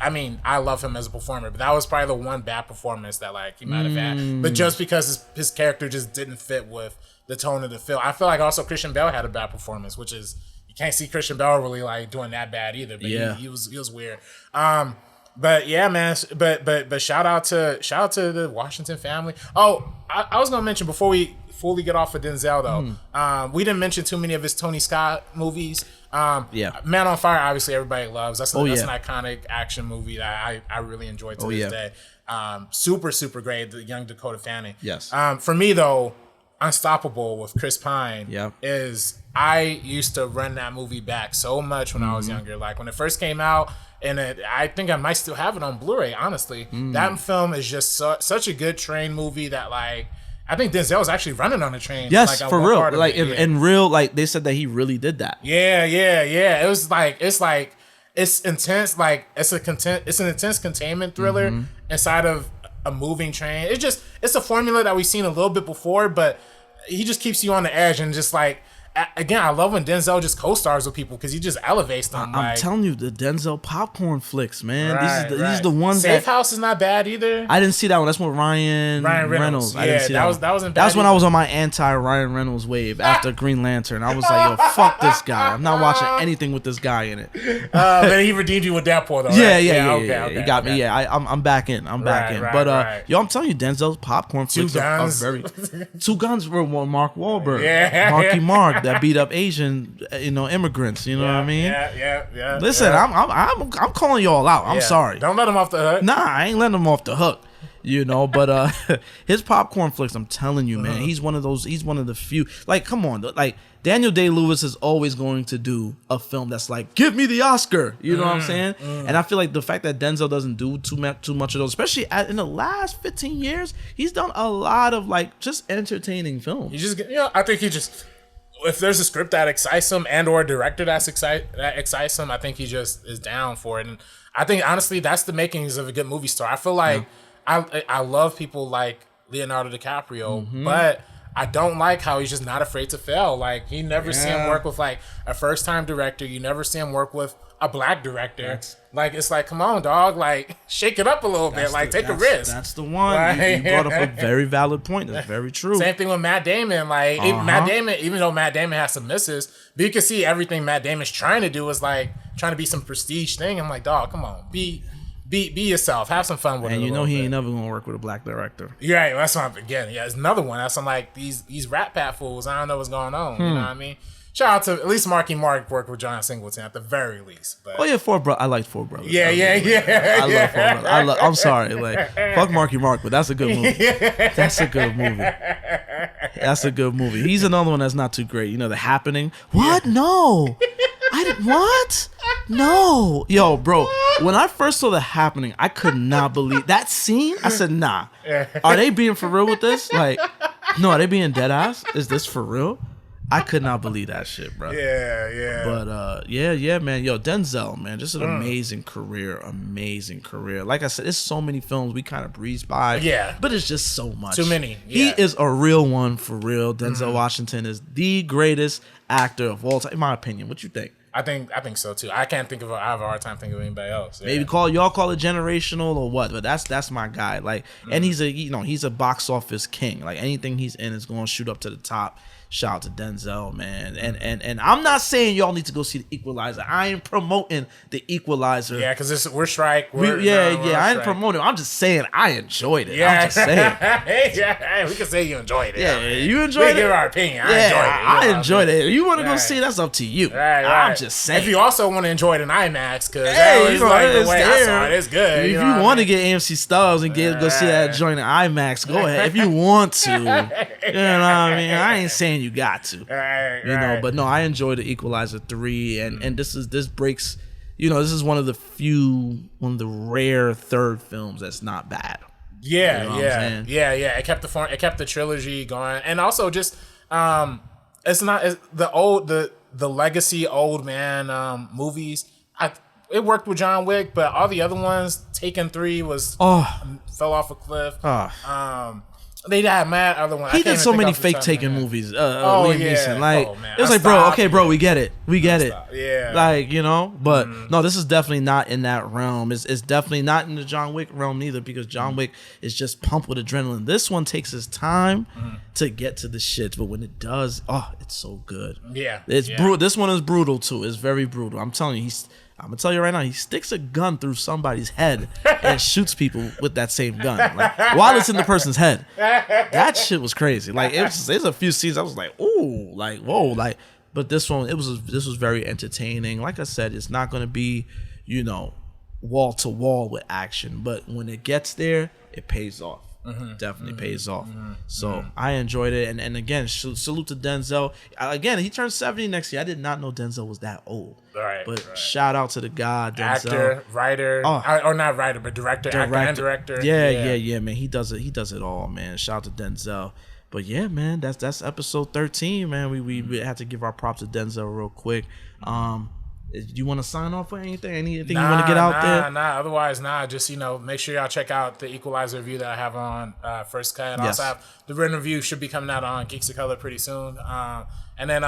I love him as a performer, but that was probably the one bad performance that like he might have had. But just because his character just didn't fit with the tone of the film. I feel like also Christian Bale had a bad performance, which is, you can't see Christian Bale really like doing that bad either. But he was weird. But yeah, man. But shout out to the Washington family. Oh, I was gonna mention before we fully get off of Denzel though. We didn't mention too many of his Tony Scott movies. Man on Fire, obviously everybody loves. That's an iconic action movie that I really enjoy to this day. Super, super great. The young Dakota Fanning. Yes. For me though, Unstoppable with Chris Pine is, I used to run that movie back so much when I was younger. Like when it first came out, and I think I might still have it on Blu-ray, honestly. That film is just such a good train movie that like, I think Denzel was actually running on a train. Yes, like, for real. Like in real, like they said that he really did that. Yeah. It was like, it's intense. Like it's an intense containment thriller inside of a moving train. It's a formula that we've seen a little bit before, but he just keeps you on the edge and just like. Again, I love when Denzel just co-stars with people because he just elevates them. I'm telling you, the Denzel popcorn flicks, man. Right, These are the ones Safe House is not bad either. I didn't see that one. That's with Ryan Reynolds. Yeah, I didn't see that wasn't bad. That's when I was on my anti-Ryan Reynolds wave after Green Lantern. I was like, yo, fuck this guy. I'm not watching anything with this guy in it. Then he redeemed you with Deadpool, though. Right? Yeah. He got me. Yeah, I'm back in. I'm back in. But yo, I'm telling you, Denzel's popcorn flicks are very. Two Guns were Mark Wahlberg. Yeah. Marky Mark that beat up Asian, immigrants. You know what I mean? Yeah. Listen, I'm calling y'all out. I'm sorry. Don't let him off the hook. Nah, I ain't letting him off the hook. But his popcorn flicks, I'm telling you, man, he's one of the few. Like, come on, like Daniel Day-Lewis is always going to do a film that's like, give me the Oscar. You know what I'm saying? And I feel like the fact that Denzel doesn't do too much of those, especially in the last 15 years, he's done a lot of like just entertaining films. I think he just. If there's a script that excites him and or a director that excites him, I think he just is down for it. And I think honestly, that's the makings of a good movie star. I feel like I love people like Leonardo DiCaprio, but I don't like how he's just not afraid to fail. Like you never see him work with like a first time director. You never see him work with a black director. Like it's like, come on, dog, like shake it up a little bit, like take a risk. That's the one. Like, you brought up a very valid point. That's very true. Same thing with Matt Damon. Like Matt Damon, even though Matt Damon has some misses, but you can see everything Matt Damon's trying to do is like trying to be some prestige thing. I'm like, dog, come on, be yourself, have some fun with it. And he ain't never gonna work with a black director. Yeah, right, that's what I'm again. Yeah, it's another one. That's like these Rat Pack fools. I don't know what's going on. You know what I mean? Shout out to at least Marky Mark worked with John Singleton at the very least. But I liked Four Brothers. Yeah. I love Four Brothers. I'm sorry, like fuck Marky Mark, but that's a good movie. That's a good movie. He's another one that's not too great. The Happening. What? No. What? No. Yo, bro, when I first saw The Happening, I could not believe that scene. I said, nah. Are they being for real with this? Like, no, are they being dead ass? Is this for real? I could not believe that shit, bro. Yeah. But man. Yo, Denzel, man, just an amazing career. Like I said, it's so many films we kind of breeze by. Yeah. But it's just so much. Too many. Yeah. He is a real one for real. Denzel Washington is the greatest actor of all time, in my opinion. What you think? I think so too. I can't think of. I have a hard time thinking of anybody else. Yeah. Maybe y'all call it generational or what, but that's my guy. Like, and he's a box office king. Like anything he's in is going to shoot up to the top. Shout out to Denzel, man. And I'm not saying y'all need to go see The Equalizer. I ain't promoting The Equalizer. Yeah, because we're strike. I ain't promoting. I'm just saying I enjoyed it. Yeah. I'm just saying. Yeah, we can say you enjoyed it. Yeah, you enjoyed it. We give our opinion. I enjoyed it. If you want to go see it, that's up to you. Right. I'm just saying. If you also want to enjoy it in IMAX, because the way I saw it, it's good. If you want to get AMC Stubs and go see that joint in IMAX, go ahead. If you want to. You know what I mean? I ain't saying you got to, but no, I enjoyed The Equalizer 3, and this breaks, this is one of the rare third films that's not bad. Yeah. It kept the form, it kept the trilogy going, and also just it's the legacy old man movies. It worked with John Wick, but all the other ones, Taken 3 fell off a cliff. They had mad other ones. He did so many fake Taken movies. Liam Neeson. Like, it was like, bro, we get it. Yeah. Like, but no, this is definitely not in that realm. It's definitely not in the John Wick realm neither, because John Wick is just pumped with adrenaline. This one takes his time to get to the shits, but when it does, it's so good. Yeah. It's brutal. This one is brutal too. It's very brutal. I'm telling you, I'm gonna tell you right now, he sticks a gun through somebody's head and shoots people with that same gun, like, while it's in the person's head. That shit was crazy. Like, there's a few scenes I was like, ooh, like, whoa, like. But this one, this was very entertaining. Like I said, it's not gonna be, wall to wall with action, but when it gets there, it pays off. Definitely pays off. So I enjoyed it, and again, salute to Denzel. Again, he turns 70 next year. I did not know Denzel was that old. But shout out to the guy, Denzel. Actor, writer, or not writer, but director, actor and director. Yeah, man. He does it all, man. Shout out to Denzel. But yeah, man, that's episode 13, man. We had to give our props to Denzel real quick. Do you want to sign off or anything? Anything you want to get out there? Otherwise, just, make sure y'all check out the Equalizer review that I have on First Cut. And also have the written review should be coming out on Geeks of Color pretty soon. And then,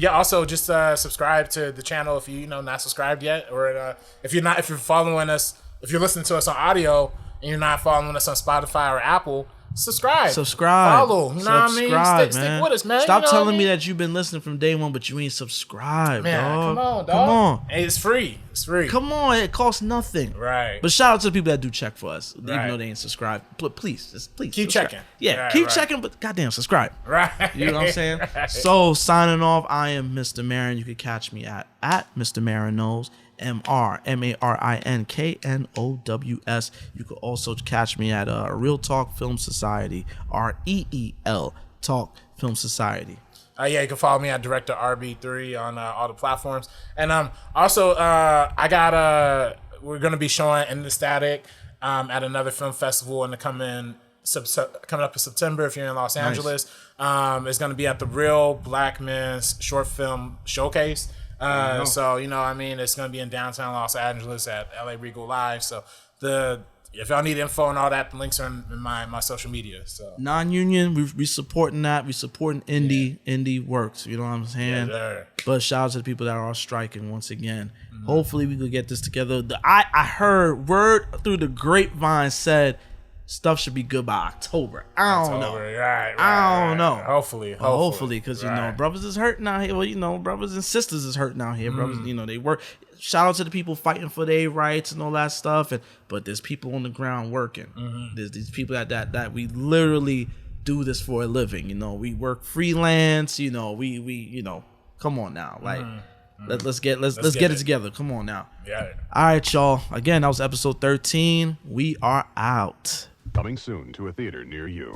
also just subscribe to the channel if you not subscribed yet, or if you're following us, if you're listening to us on audio and you're not following us on Spotify or Apple. Subscribe, follow. You know what I mean? Stick with us, man. Stop telling me that you've been listening from day one, but you ain't subscribed, man. Dog. Come on, dog. Come on. Hey, it's free. It's free. Come on, it costs nothing. Right. But shout out to the people that do check for us, even though they ain't subscribed. Please keep subscribe. Checking. Yeah, keep checking, but goddamn, subscribe. Right. You know what I'm saying? So signing off, I am Mr. Marin. You can catch me at Mr. MrMarinKnows. MrMarinKnows. You can also catch me at Real Talk Film Society, REEL Talk Film Society. You can follow me at Director RB3 on all the platforms. And also, we're gonna be showing In the Static at another film festival in the coming up in September. If you're in Los Angeles, it's gonna be at the Real Black Men's Short Film Showcase. So it's gonna be in downtown Los Angeles at LA Regal Live. So if y'all need info and all that, the links are in my social media. So non-union, we supporting that. We supporting indie works. You know what I'm saying? Yeah, but shout out to the people that are striking once again. Mm-hmm. Hopefully we could get this together. I heard word through the grapevine said stuff should be good by October. I don't know. Right, I don't know. Hopefully, because brothers is hurting out here. Well, brothers and sisters is hurting out here. Brothers, they work. Shout out to the people fighting for their rights and all that stuff. But there's people on the ground working. Mm-hmm. There's these people that we literally do this for a living. We work freelance. We come on now, like. Mm-hmm. Let's get it together. Come on now. Yeah. All right, y'all. Again, that was episode 13. We are out. Coming soon to a theater near you.